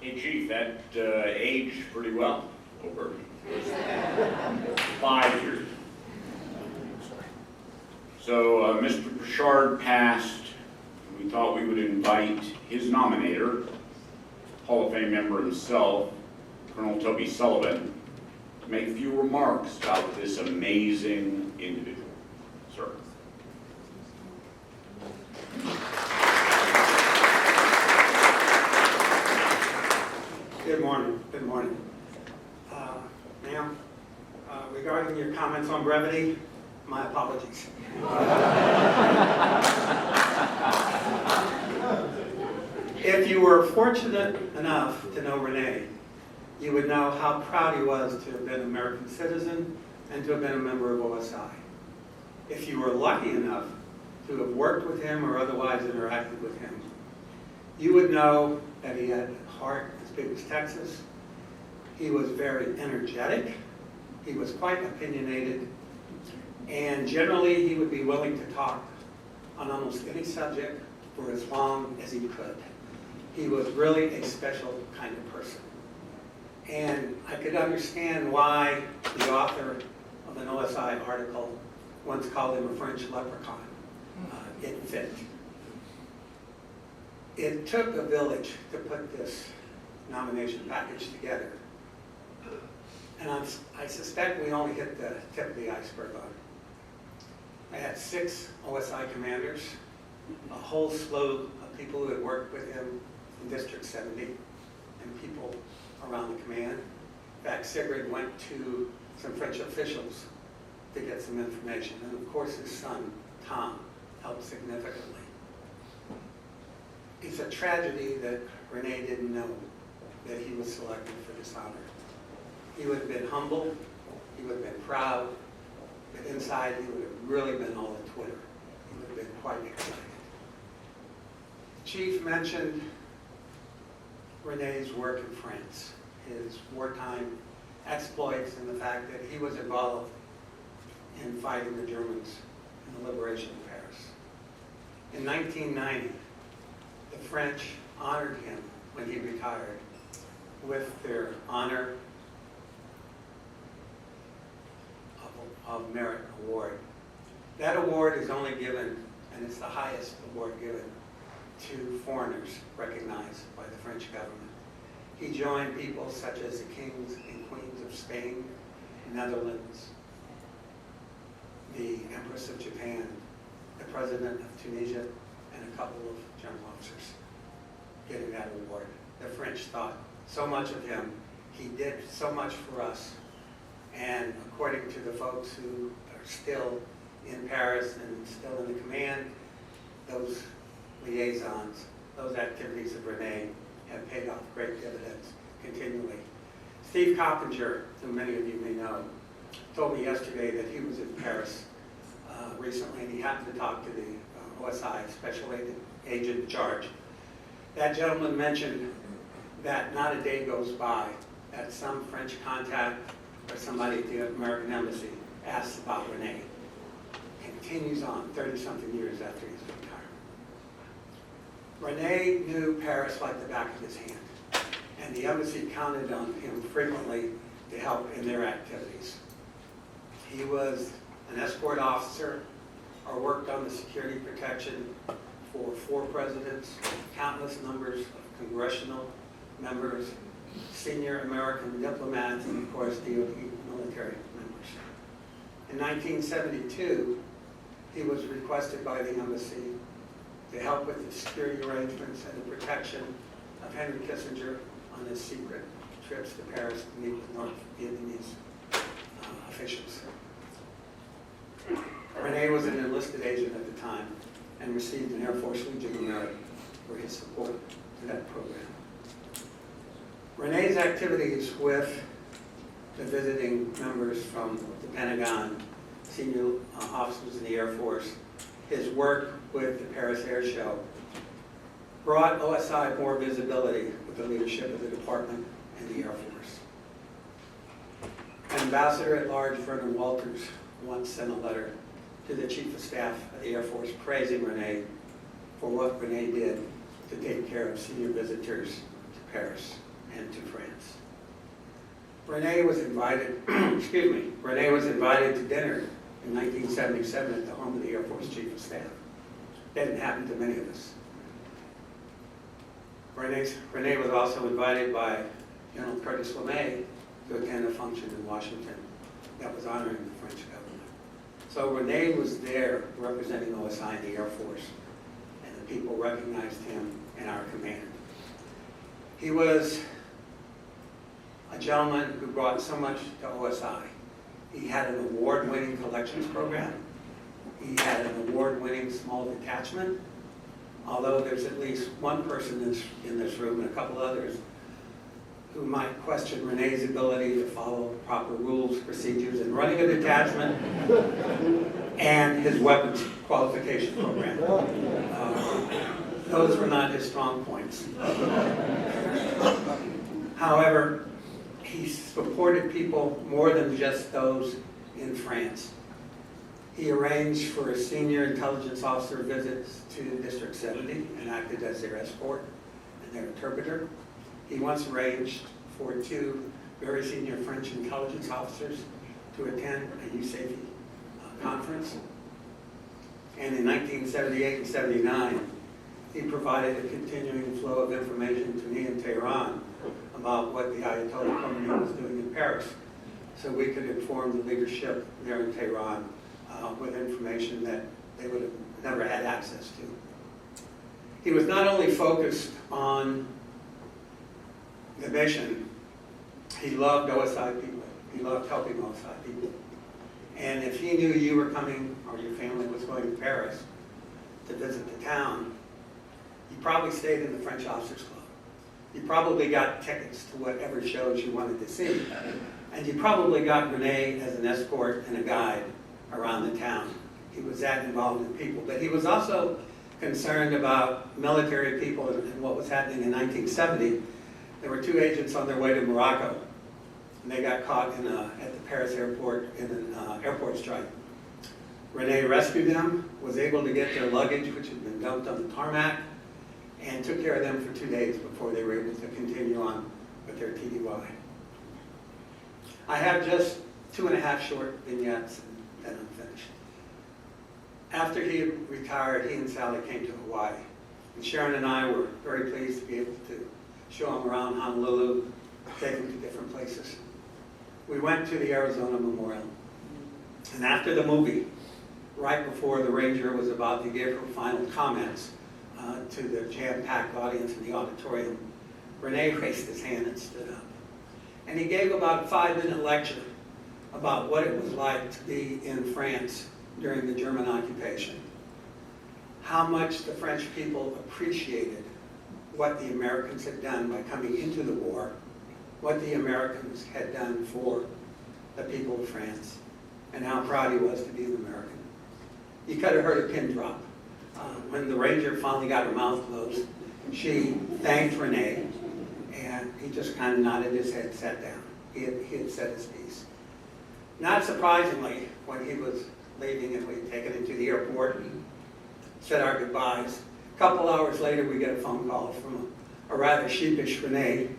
Hey, Chief, that aged pretty well over 5 years. So Mr. Bouchard passed. We thought we would invite his nominator, Hall of Fame member himself, Colonel Toby Sullivan, to make a few remarks about this amazing individual. Sir. Good morning. Good morning. Ma'am, regarding your comments on brevity, my apologies. If you were fortunate enough to know Rene, you would know how proud he was to have been an American citizen and to have been a member of OSI. If you were lucky enough to have worked with him or otherwise interacted with him, you would know that he had a heart as big as Texas. He was very energetic. He was quite opinionated. And generally, he would be willing to talk on almost any subject for as long as he could. He was really a special kind of person. And I could understand why the author of an OSI article once called him a French leprechaun. It fit. It took a village to put this nomination package together. And I suspect we only hit the tip of the iceberg on it. I had 6 OSI commanders, a whole slew of people who had worked with him in District 70 and people around the command. In fact, Sigrid went to some French officials to get some information. And of course, his son, Tom, helped significantly. It's a tragedy that Rene didn't know that he was selected for this honor. He would have been humble, he would have been proud, but inside he would have really been all at Twitter. He would have been quite excited. The chief mentioned Rene's work in France, his wartime exploits, and the fact that he was involved in fighting the Germans in the liberation of Paris. In 1990, the French honored him when he retired with their honor of Merit Award. That award is only given, and it's the highest award given, to foreigners recognized by the French government. He joined people such as the kings and queens of Spain, Netherlands, the Empress of Japan, the President of Tunisia, and a couple of general officers getting that award. The French thought so much of him. He did so much for us. And according to the folks who are still in Paris and still in the command, those liaisons, those activities of Rene have paid off great dividends continually. Steve Coppinger, who many of you may know, told me yesterday that he was in Paris recently, and he happened to talk to the OSI Special Agent in charge. That gentleman mentioned that not a day goes by that some French contact or somebody at the American Embassy asks about Rene. Continues on 30-something years after his retirement. Rene knew Paris like the back of his hand, and the embassy counted on him frequently to help in their activities. He was an escort officer or worked on the security protection for 4 presidents, countless numbers of congressional members, senior American diplomats, and of course DOD military members. In 1972, he was requested by the embassy to help with the security arrangements and the protection of Henry Kissinger on his secret trips to Paris to meet with North Vietnamese officials. Rene was an enlisted agent at the time and received an Air Force Legion of Merit for his support to that program. Rene's activities with the visiting members from the Pentagon, senior officers in the Air Force, his work with the Paris Air Show, brought OSI more visibility with the leadership of the department and the Air Force. Ambassador at Large Vernon Walters once sent a letter to the Chief of Staff of the Air Force praising Rene for what Rene did to take care of senior visitors to Paris and to France. Rene was invited, Rene was invited to dinner in 1977 at the home of the Air Force Chief of Staff. That didn't happen to many of us. Rene was also invited by General Curtis LeMay to attend a function in Washington that was honoring the French government. So Rene was there representing OSI and the Air Force, and the people recognized him in our command. He was a gentleman who brought so much to OSI. He had an award-winning collections program. He had an award-winning small detachment. Although there's at least one person in this room and a couple others who might question Rene's ability to follow proper rules, procedures, and running a detachment, and his weapons qualification program. Those were not his strong points. However, he supported people more than just those in France. He arranged for senior intelligence officer visits to District 70 and acted as their escort and their interpreter. He once arranged for 2 very senior French intelligence officers to attend a USAFE conference. And in 1978 and 79, he provided a continuing flow of information to me in Tehran about what the Ayatollah Khomeini was doing in Paris, so we could inform the leadership there in Tehran with information that they would have never had access to. He was not only focused on the mission, he loved OSI people. He loved helping OSI people. And if he knew you were coming, or your family was going to Paris to visit the town, you probably stayed in the French Officers Club. You probably got tickets to whatever shows you wanted to see. And you probably got Rene as an escort and a guide around the town. He was that involved in people. But he was also concerned about military people and what was happening in 1970. There were 2 agents on their way to Morocco, and they got caught at the Paris airport in an airport strike. Rene rescued them, was able to get their luggage, which had been dumped on the tarmac, and took care of them for 2 days before they were able to continue on with their TDY. I have just 2.5 short vignettes, and then I'm finished. After he retired, he and Sally came to Hawaii. And Sharon and I were very pleased to be able to show him around Honolulu, take him to different places. We went to the Arizona Memorial. And after the movie, right before the Ranger was about to give her final comments to the jam-packed audience in the auditorium, Rene raised his hand and stood up. And he gave about a 5-minute lecture about what it was like to be in France during the German occupation. How much the French people appreciated what the Americans had done by coming into the war, what the Americans had done for the people of France, and how proud he was to be an American. You could have heard a pin drop. When the Ranger finally got her mouth closed, she thanked Rene, and he just kind of nodded his head, sat down. He had said his piece. Not surprisingly, when he was leaving and we'd taken him to the airport and said our goodbyes, a couple hours later we get a phone call from a rather sheepish Rene.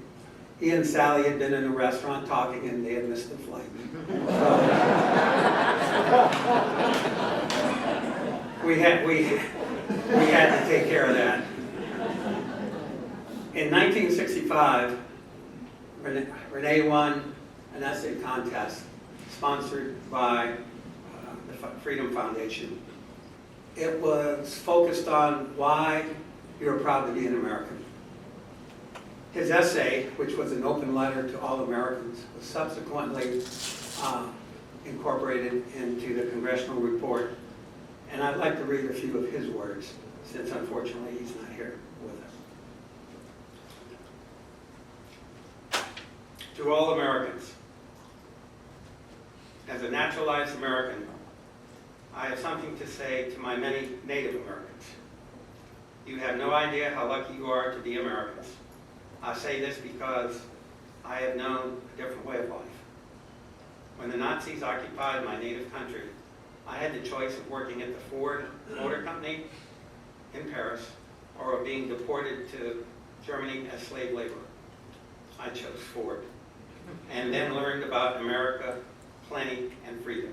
He and Sally had been in a restaurant talking and they had missed the flight. We had to take care of that. In 1965, Rene won an essay contest sponsored by the Freedom Foundation. It was focused on why you're proud to be an American. His essay, which was an open letter to all Americans, was subsequently incorporated into the congressional report. And I'd like to read a few of his words, since unfortunately he's not here with us. To all Americans, as a naturalized American, I have something to say to my many Native Americans. You have no idea how lucky you are to be Americans. I say this because I have known a different way of life. When the Nazis occupied my native country, I had the choice of working at the Ford Motor Company in Paris or of being deported to Germany as slave labor. I chose Ford, and then learned about America, plenty, and freedom.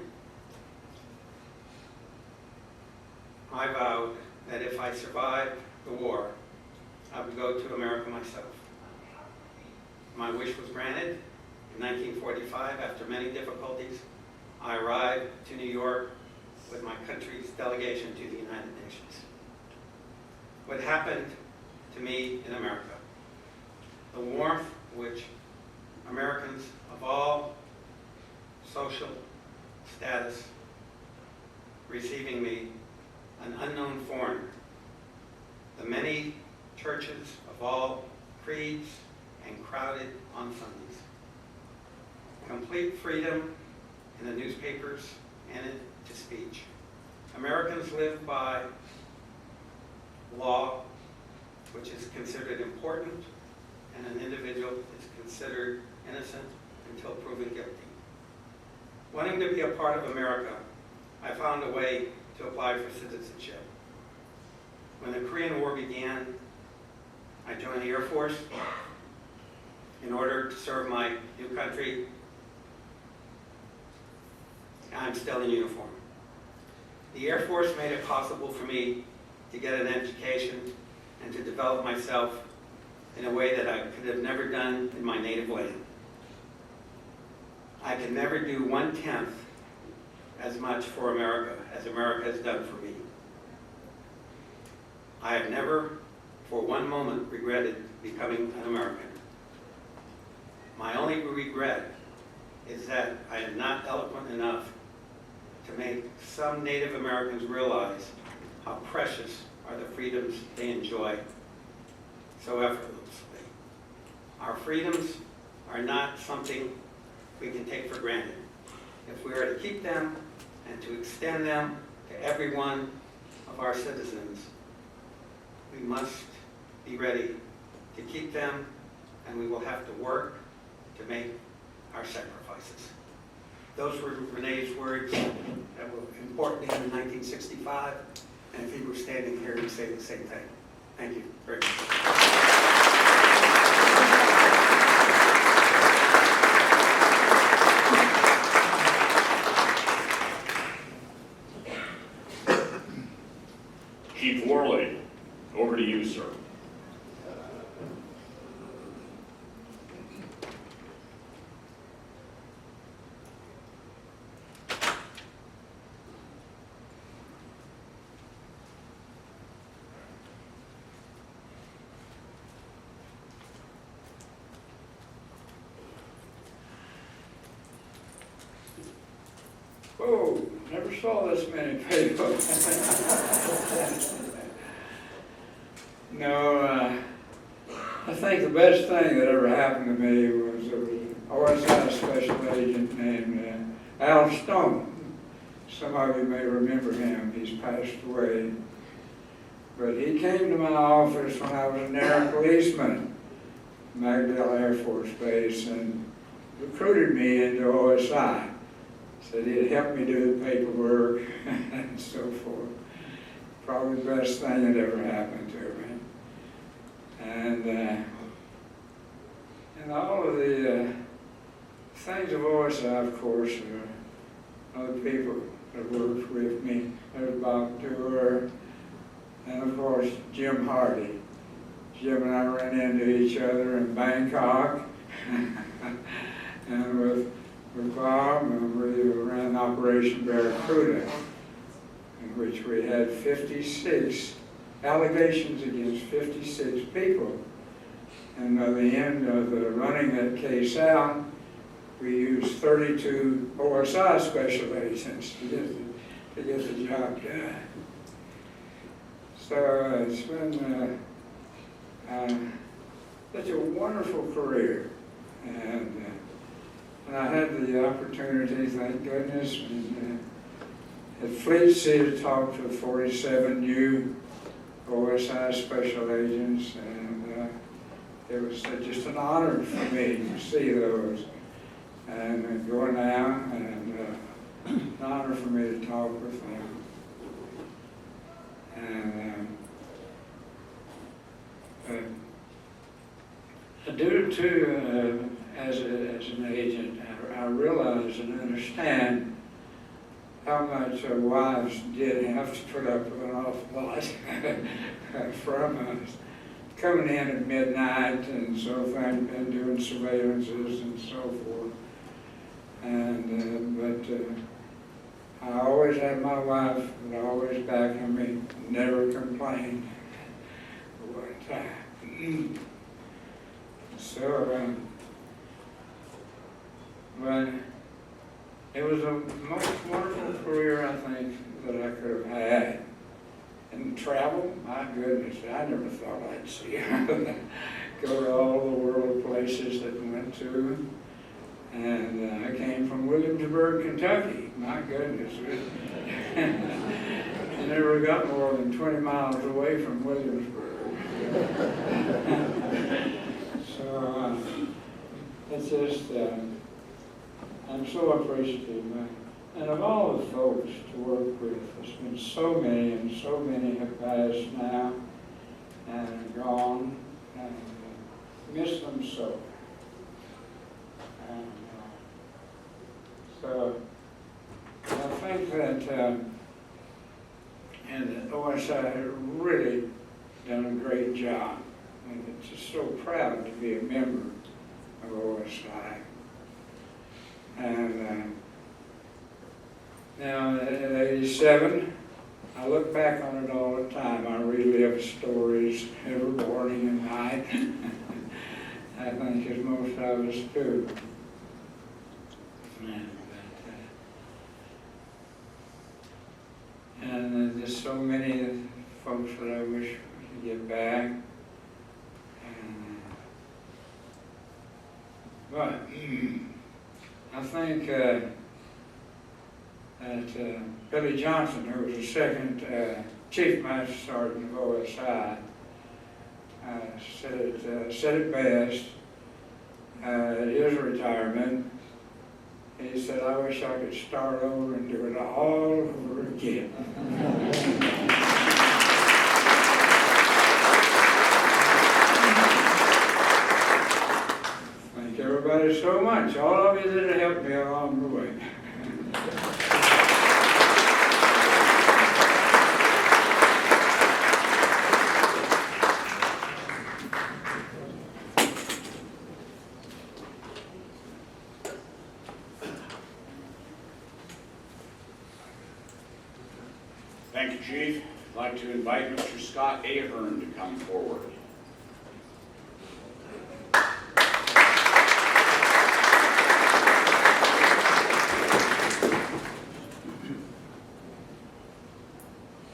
I vowed that if I survived the war, I would go to America myself. My wish was granted. In 1945, after many difficulties, I arrived to New York with my country's delegation to the United Nations. What happened to me in America? The warmth which Americans of all social status receiving me, an unknown foreigner. The many churches of all creeds and crowded on Sundays. Complete freedom in the newspapers and to speech. Americans live by law, which is considered important, and an individual is considered innocent until proven guilty. Wanting to be a part of America, I found a way to apply for citizenship. When the Korean War began, I joined the Air Force in order to serve my new country. I'm still in uniform. The Air Force made it possible for me to get an education and to develop myself in a way that I could have never done in my native land. I can never do 1/10 as much for America as America has done for me. I have never for one moment regretted becoming an American. My only regret is that I am not eloquent enough to make some Native Americans realize how precious are the freedoms they enjoy so effortlessly. Our freedoms are not something we can take for granted. If we are to keep them and to extend them to every one of our citizens, we must be ready to keep them, and we will have to work to make our sacrifices. Those were Renee's words that were important to him in 1965, and if he were standing here, he'd say the same thing. Thank you very much. Chief Worley, over to you, sir. Oh, never saw this many people. No, I think the best thing that ever happened to me was there was an OSI special agent named Al Stone. Some of you may remember him, he's passed away. But he came to my office when I was an air policeman, Magdala Air Force Base, and recruited me into OSI. Said he'd help me do the paperwork and so forth. Probably the best thing that ever happened to me. And all of the things of OSI, of course, other people that worked with me. There's Bob Dewar, and of course Jim Hardy. Jim and I ran into each other in Bangkok, and with Bob, we ran Operation Barracuda, in which we had 56 allegations against 56 people. And by the end of running that case out, we used 32 OSI special agents to get the job done. So it's been such a wonderful career. And I had the opportunity, thank goodness, at Fleet Sea to talk to 47 new OSI special agents, and it was just an honor for me to see those and going out, and an honor for me to talk with them. And due to, as an agent, I realize and understand how much wives did have to put up with an awful lot from us. Coming in at midnight and so forth, and doing surveillances and so forth. But I always had my wife would always back on me, never complained one time. So, but it was a most wonderful career, I think, that I could have had. And travel, my goodness, I never thought I'd see go to all the world places that we went to. And I came from Williamsburg, Kentucky. My goodness. I never got more than 20 miles away from Williamsburg. So it's just, I'm so appreciative. And of all the folks to work with, there's been so many, and so many have passed now and gone, and miss them so. And so I think that and OSI has really done a great job, and it's just so proud to be a member of OSI. And now at 87, I look back on it all the time. I relive stories every morning and night. I think as most of us do. And there's so many folks that I wish we could get back. But I think that Billy Johnson, who was the second Chief Master Sergeant of OSI, said it best at his retirement. He said, "I wish I could start over and do it all over again." Thank everybody so much, all of you that have helped me along the way. Thank you, Chief. I'd like to invite Mr. Scott Ahern to come forward.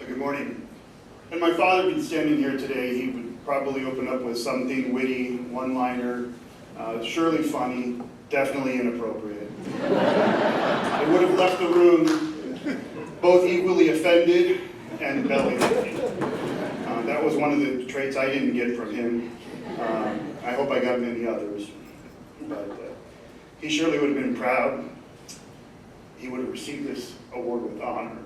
Good morning. Had my father been standing here today, he would probably open up with something witty, one-liner, surely funny, definitely inappropriate. I would have left the room both equally offended and belly aching. That was one of the traits I didn't get from him. I hope I got many others. But he surely would have been proud. He would have received this award with honor.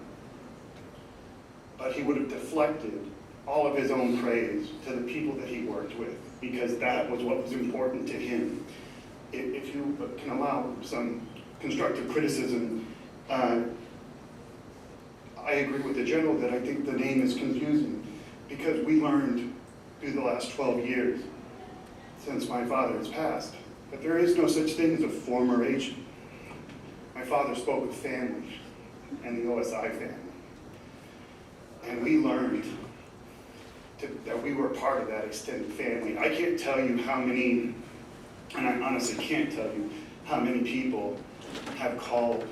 But he would have deflected all of his own praise to the people that he worked with, because that was what was important to him. If you can allow some constructive criticism, I agree with the general that I think the name is confusing, because we learned through the last 12 years since my father has passed that there is no such thing as a former agent. My father spoke with family and the OSI family. And we learned that we were part of that extended family. I can't tell you how many, and I honestly can't tell you how many people have called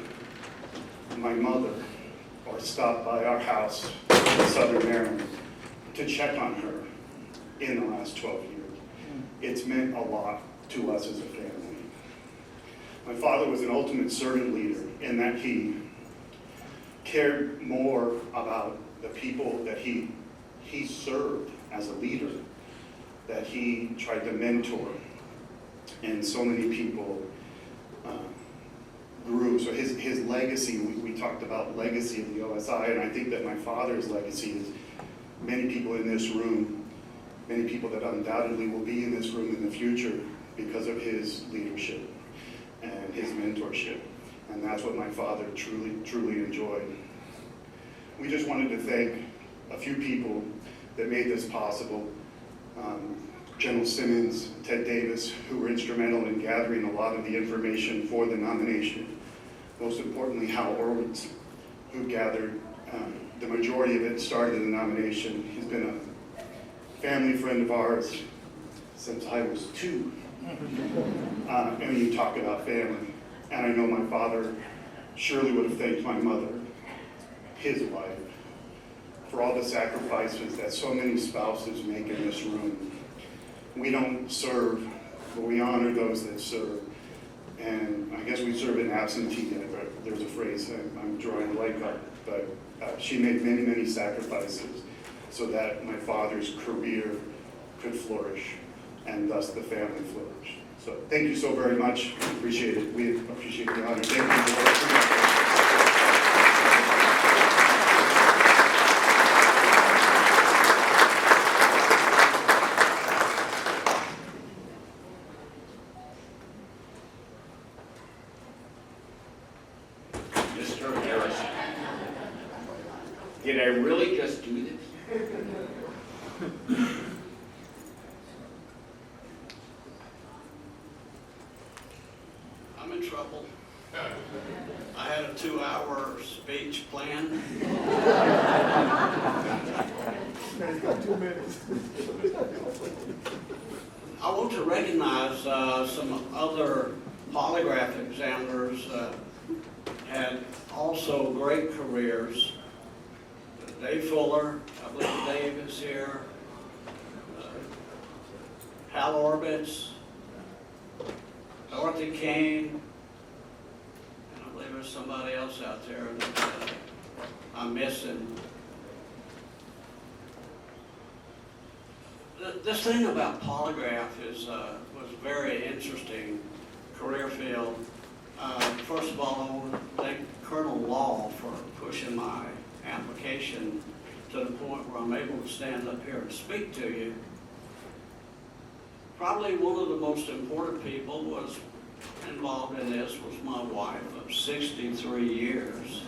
my mother or stopped by our house in Southern Maryland to check on her in the last 12 years. It's meant a lot to us as a family. My father was an ultimate servant leader in that he cared more about the people that he served as a leader, that he tried to mentor, and so many people grew. So his legacy, we talked about legacy of the OSI, and I think that my father's legacy is many people in this room, many people that undoubtedly will be in this room in the future because of his leadership and his mentorship. And that's what my father truly enjoyed. We just wanted to thank a few people that made this possible. General Simmons, Ted Davis, who were instrumental in gathering a lot of the information for the nomination. Most importantly, Hal Orwitz, who gathered the majority of it, started the nomination. He's been a family friend of ours since I was 2. And you talk about family. And I know my father surely would have thanked my mother, his wife, for all the sacrifices that so many spouses make in this room. We don't serve, but we honor those that serve. And I guess we serve in absentee, but there's a phrase I'm drawing a blank on. But she made many sacrifices so that my father's career could flourish, and thus the family flourished. So thank you so very much. Appreciate it. We appreciate the honor. Thank you. Mr. Harrison, did I really just do this? I'm in trouble. I had a 2-hour speech planned. He's got 2 minutes. I want to recognize some other polygraph examiners that had also great careers. Dave Fuller, I believe Dave is here. Hal Orbitz, Dorothy Kane, and I believe there's somebody else out there that I'm missing. This thing about polygraph was a very interesting career field. First of all, I want to thank Colonel Law for pushing my application to the point where I'm able to stand up here and speak to you. Probably one of the most important people was involved in this was my wife of 63 years.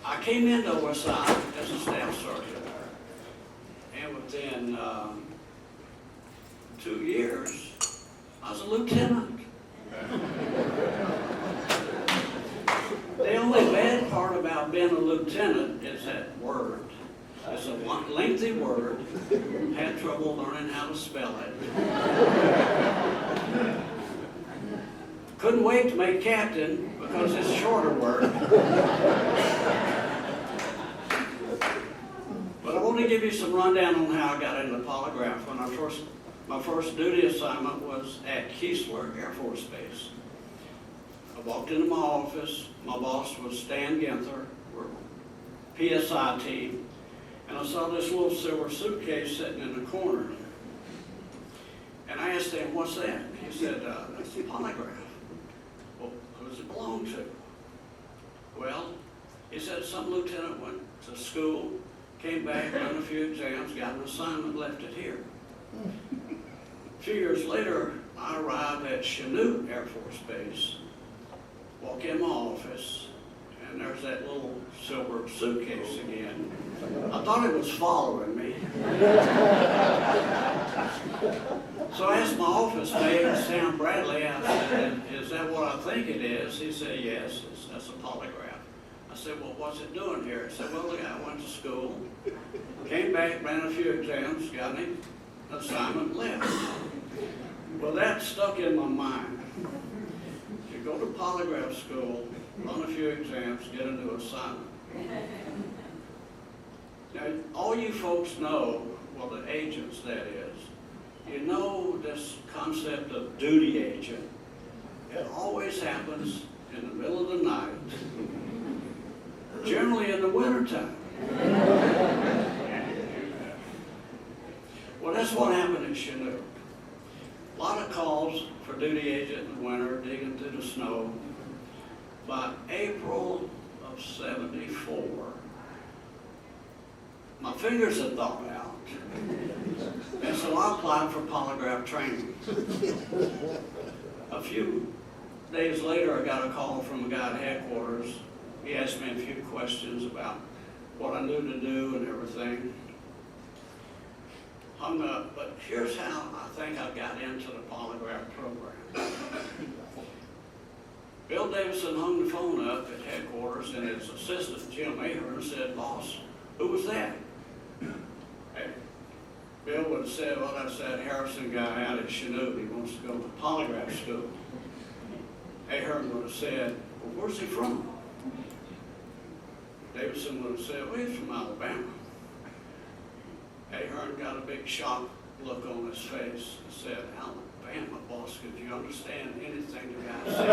I came into OSI as a staff sergeant, and within 2 years, I was a lieutenant. The only bad part about being a lieutenant is that word. It's a lengthy word. Had trouble learning how to spell it. Couldn't wait to make captain because it's a shorter word. But I want to give you some rundown on how I got into the polygraph. My first duty assignment was at Keesler Air Force Base. I walked into my office. My boss was Stan Ginther, we're PSI team, and I saw this little silver suitcase sitting in the corner. And I asked him, "What's that?" He said, "That's a polygraph." Well, who does it belong to? Well, he said some lieutenant went to school, came back, ran a few exams, got an assignment, left it here. A few years later, I arrived at Chanute Air Force Base. Walk in my office, and there's that little silver suitcase again. I thought it was following me. So I asked my office mate, Sam Bradley, I said, "Is that what I think it is?" He said, "Yes, that's a polygraph." I said, "Well, what's it doing here?" He said, "Well, the guy went to school, came back, ran a few exams, got an assignment, left." Well, that stuck in my mind. You go to polygraph school, run a few exams, get a new assignment. Now, all you folks know, well, the agents that is, you know this concept of duty agent. It always happens in the middle of the night, generally in the wintertime. Well, that's what happened in Chinook. A lot of calls for duty agent in the winter, digging through the snow. By April of '74, my fingers had thawed out. And so I applied for polygraph training. A few days later, I got a call from a guy at headquarters. He asked me a few questions about what I knew to do and everything. Hung up, but here's how I think I got into the polygraph program. Bill Davidson hung the phone up at headquarters, and his assistant, Jim Ahern, said, "Boss, who was that?" Hey, Bill would have said, "Well, that's that Harrison guy out at Chanute. He wants to go to polygraph school." Ahern would have said, "Well, where's he from?" Davidson would have said, "Well, he's from Alabama." Ahern got a big shocked look on his face and said, "Alabama, boss, could you understand anything the guy said?"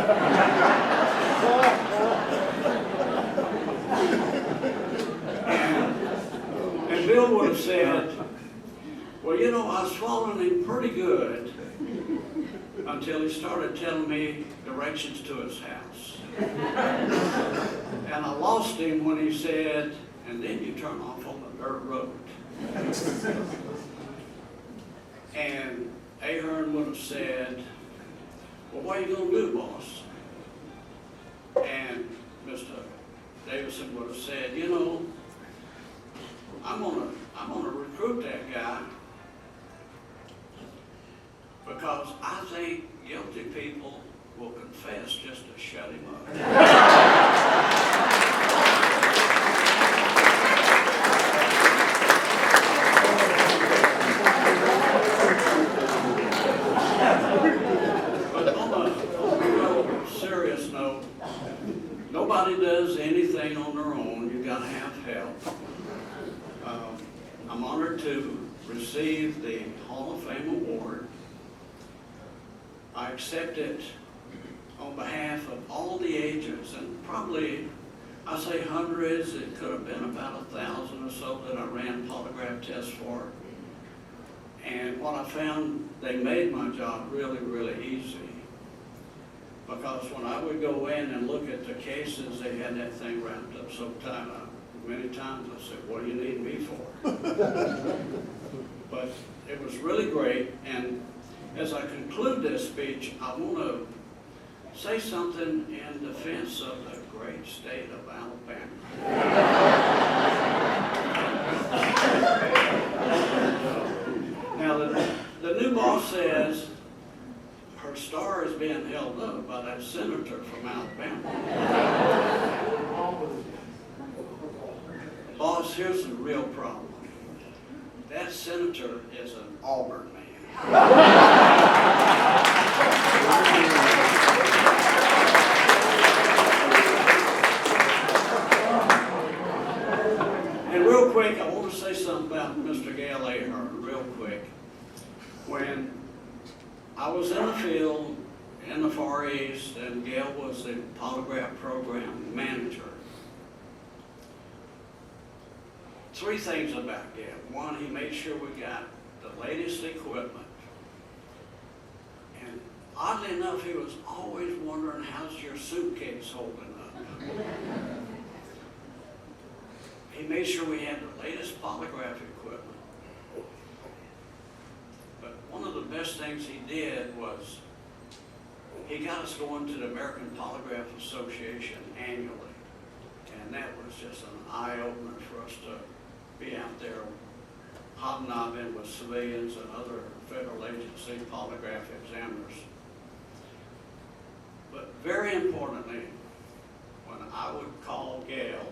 and Bill would have said, "Well, you know, I was following him pretty good until he started telling me directions to his house. And I lost him when he said, 'And then you turn off on the dirt road.'" And Ahern would have said, "Well, what are you going to do, boss?" And Mr. Davidson would have said, "You know, I'm gonna recruit that guy because I think guilty people will confess just to shut him up. But on a real serious note, nobody does anything on their own. You gotta have help. I'm honored to receive the Hall of Fame award. I accept it on behalf of all the agents, and probably, I say hundreds, it could have been about 1,000 or so that I ran polygraph tests for. And what I found, they made my job really, really easy. Because when I would go in and look at the cases, they had that thing wrapped up so tight. Many times I said, what do you need me for? But it was really great, and as I conclude this speech, I want to say something in defense of the great state of Alabama. Now, the new boss says her star is being held up by that senator from Alabama. Boss, here's the real problem. That senator is an Auburn man. And real quick, I want to say something about Mr. Gail Ahern, real quick. When I was in the field in the Far East, and Gail was the polygraph program manager, three things about Gail. One, he made sure we got the latest equipment. And oddly enough, he was always wondering, how's your suitcase holding up? He made sure we had the latest polygraph equipment. But one of the best things he did was he got us going to the American Polygraph Association annually. And that was just an eye-opener for us to be out there hobnobbing with civilians and other federal agency polygraph examiners. But very importantly, when I would call Gail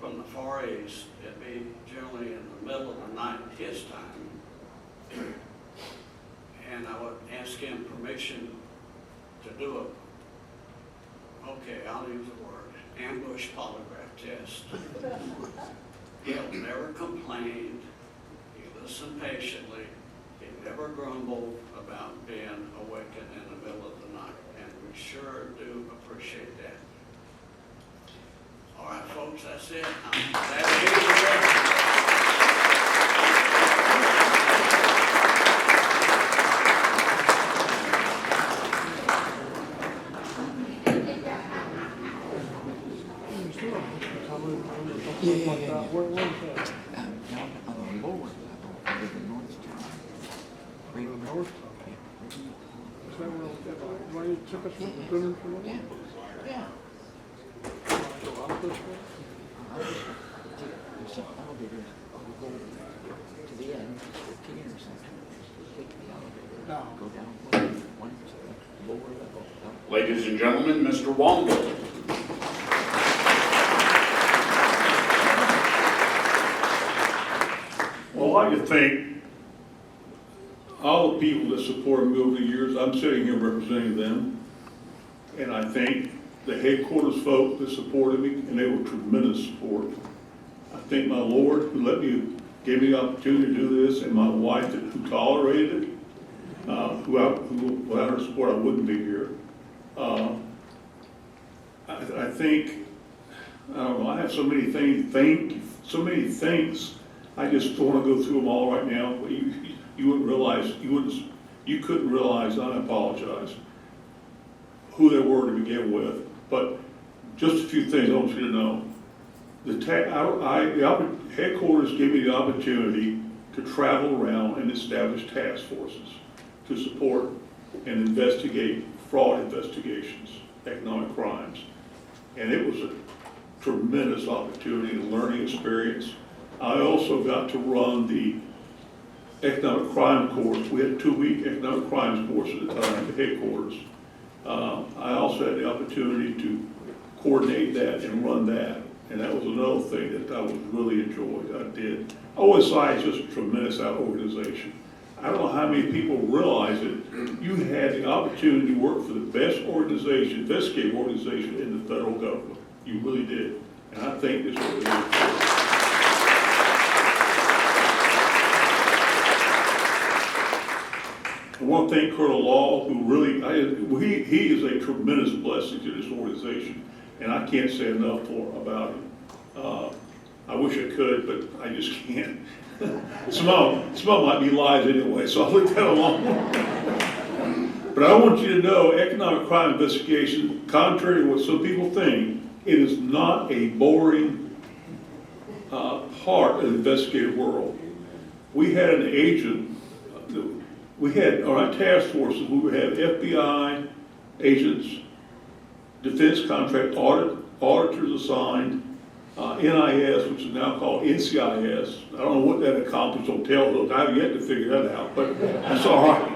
from the Far East, it'd be generally in the middle of the night his time, and I would ask him permission to do I'll use the word, ambush polygraph test. Gail never complained, he listened patiently, he never grumbled about being awakened in the middle of the night, and we sure do appreciate that. All right, folks, that's it. I'm glad to be here. Where was that? Down on the lower level, under the north tower. The north tower. Is that where you took us with the dinner for lunch? Yeah, yeah. Go out this way? There's some elevator, I'll go to the end, 15 or something. Take the elevator, go down one lower level. Ladies and gentlemen, Mr. Womble. Well, I like to thank all the people that supported me over the years. I'm sitting here representing them. And I thank the headquarters folk that supported me, and they were tremendous support. I thank my Lord who gave me the opportunity to do this, and my wife who tolerated it, who without her support I wouldn't be here. I think, I don't know, I have so many things, I just don't want to go through them all right now, but you wouldn't realize, you couldn't realize, and I apologize, who they were to begin with. But just a few things I want you to know. The headquarters gave me the opportunity to travel around and establish task forces to support and investigate fraud investigations, economic crimes. And it was a tremendous opportunity, a learning experience. I also got to run the economic crime course. We had a 2-week economic crimes course at the time at the headquarters. I also had the opportunity to coordinate that and run that. And that was another thing that I was really enjoyed. I did. OSI is just a tremendous organization. I don't know how many people realize it. You had the opportunity to work for the best organization, investigative organization in the federal government. You really did. And I think this was really important. I want to thank Colonel Law, who really, he is a tremendous blessing to this organization, and I can't say enough about him. I wish I could, but I just can't. Some of them might be lies anyway, so I'll leave that alone. But I want you to know, economic crime investigation, contrary to what some people think, it is not a boring part of the investigative world. We had an agent. We had, on our task forces, we would have FBI agents, defense contract auditors assigned, NIS, which is now called NCIS. I don't know what that accomplished hotel look. I have yet to figure that out, but that's all right.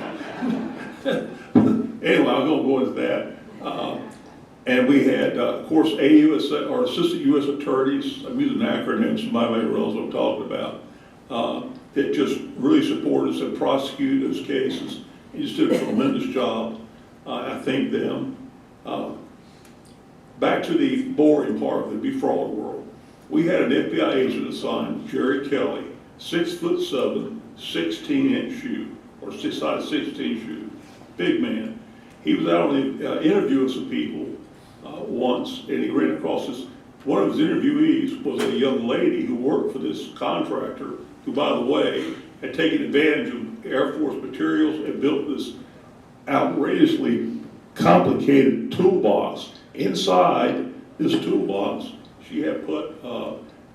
Anyway, I'm going to go into that. And we had, of course, AUS, or Assistant U.S. Attorneys. I'm using an acronym, somebody may realize what I'm talking about. That just really supported us and prosecuted those cases. He just did a tremendous job. I thank them. Back to the boring part of the defraud world. We had an FBI agent assigned, Jerry Kelly, 6'7", 16-inch shoe, or size 16 shoe, big man. He was out on the interviewing some people once, and he ran across this. One of his interviewees was a young lady who worked for this contractor, who, by the way, had taken advantage of Air Force materials and built this outrageously complicated toolbox. Inside this toolbox, she had put,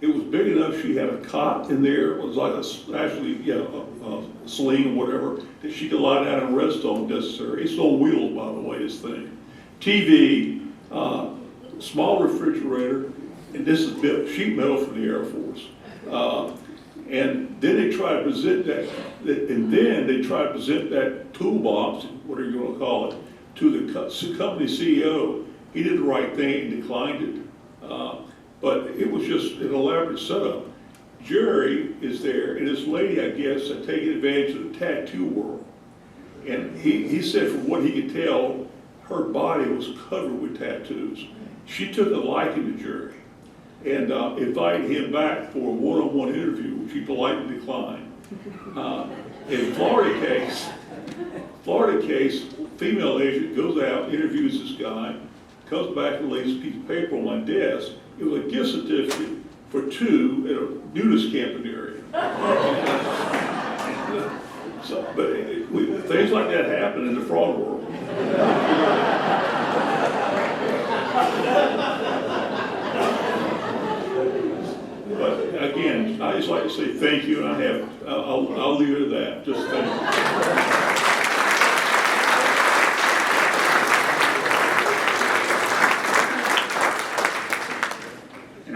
it was big enough, she had a cot in there. It was like a sling or whatever, that she could lie down and rest on if necessary. It's on wheels, by the way, this thing. TV, small refrigerator, and this is sheet metal from the Air Force. And then they try to present that toolbox, whatever you want to call it, to the company CEO. He did the right thing and declined it. But it was just an elaborate setup. Jerry is there, and this lady, I guess, had taken advantage of the tattoo world. And he said from what he could tell, her body was covered with tattoos. She took a liking to Jerry and invited him back for a one-on-one interview, which he politely declined. In Florida case, female agent goes out, interviews this guy, comes back and lays a piece of paper on my desk. It was a gift certificate for 2 at a nudist camping area. So, but things like that happen in the fraud world. But again, I just like to say thank you, and I'll leave it at that. Just thank you.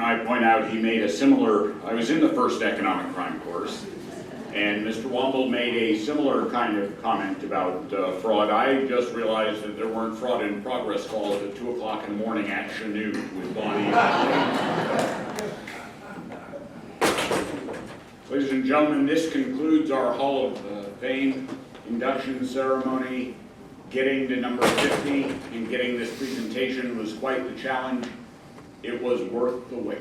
I point out he made a similar, I was in the first economic crime course, and Mr. Womble made a similar kind of comment about fraud. I just realized that there weren't fraud in progress calls at 2 o'clock in the morning at Chanute with Bonnie. Ladies and gentlemen, this concludes our Hall of Fame induction ceremony. Getting to number 50 and getting this presentation was quite the challenge. It was worth the wait.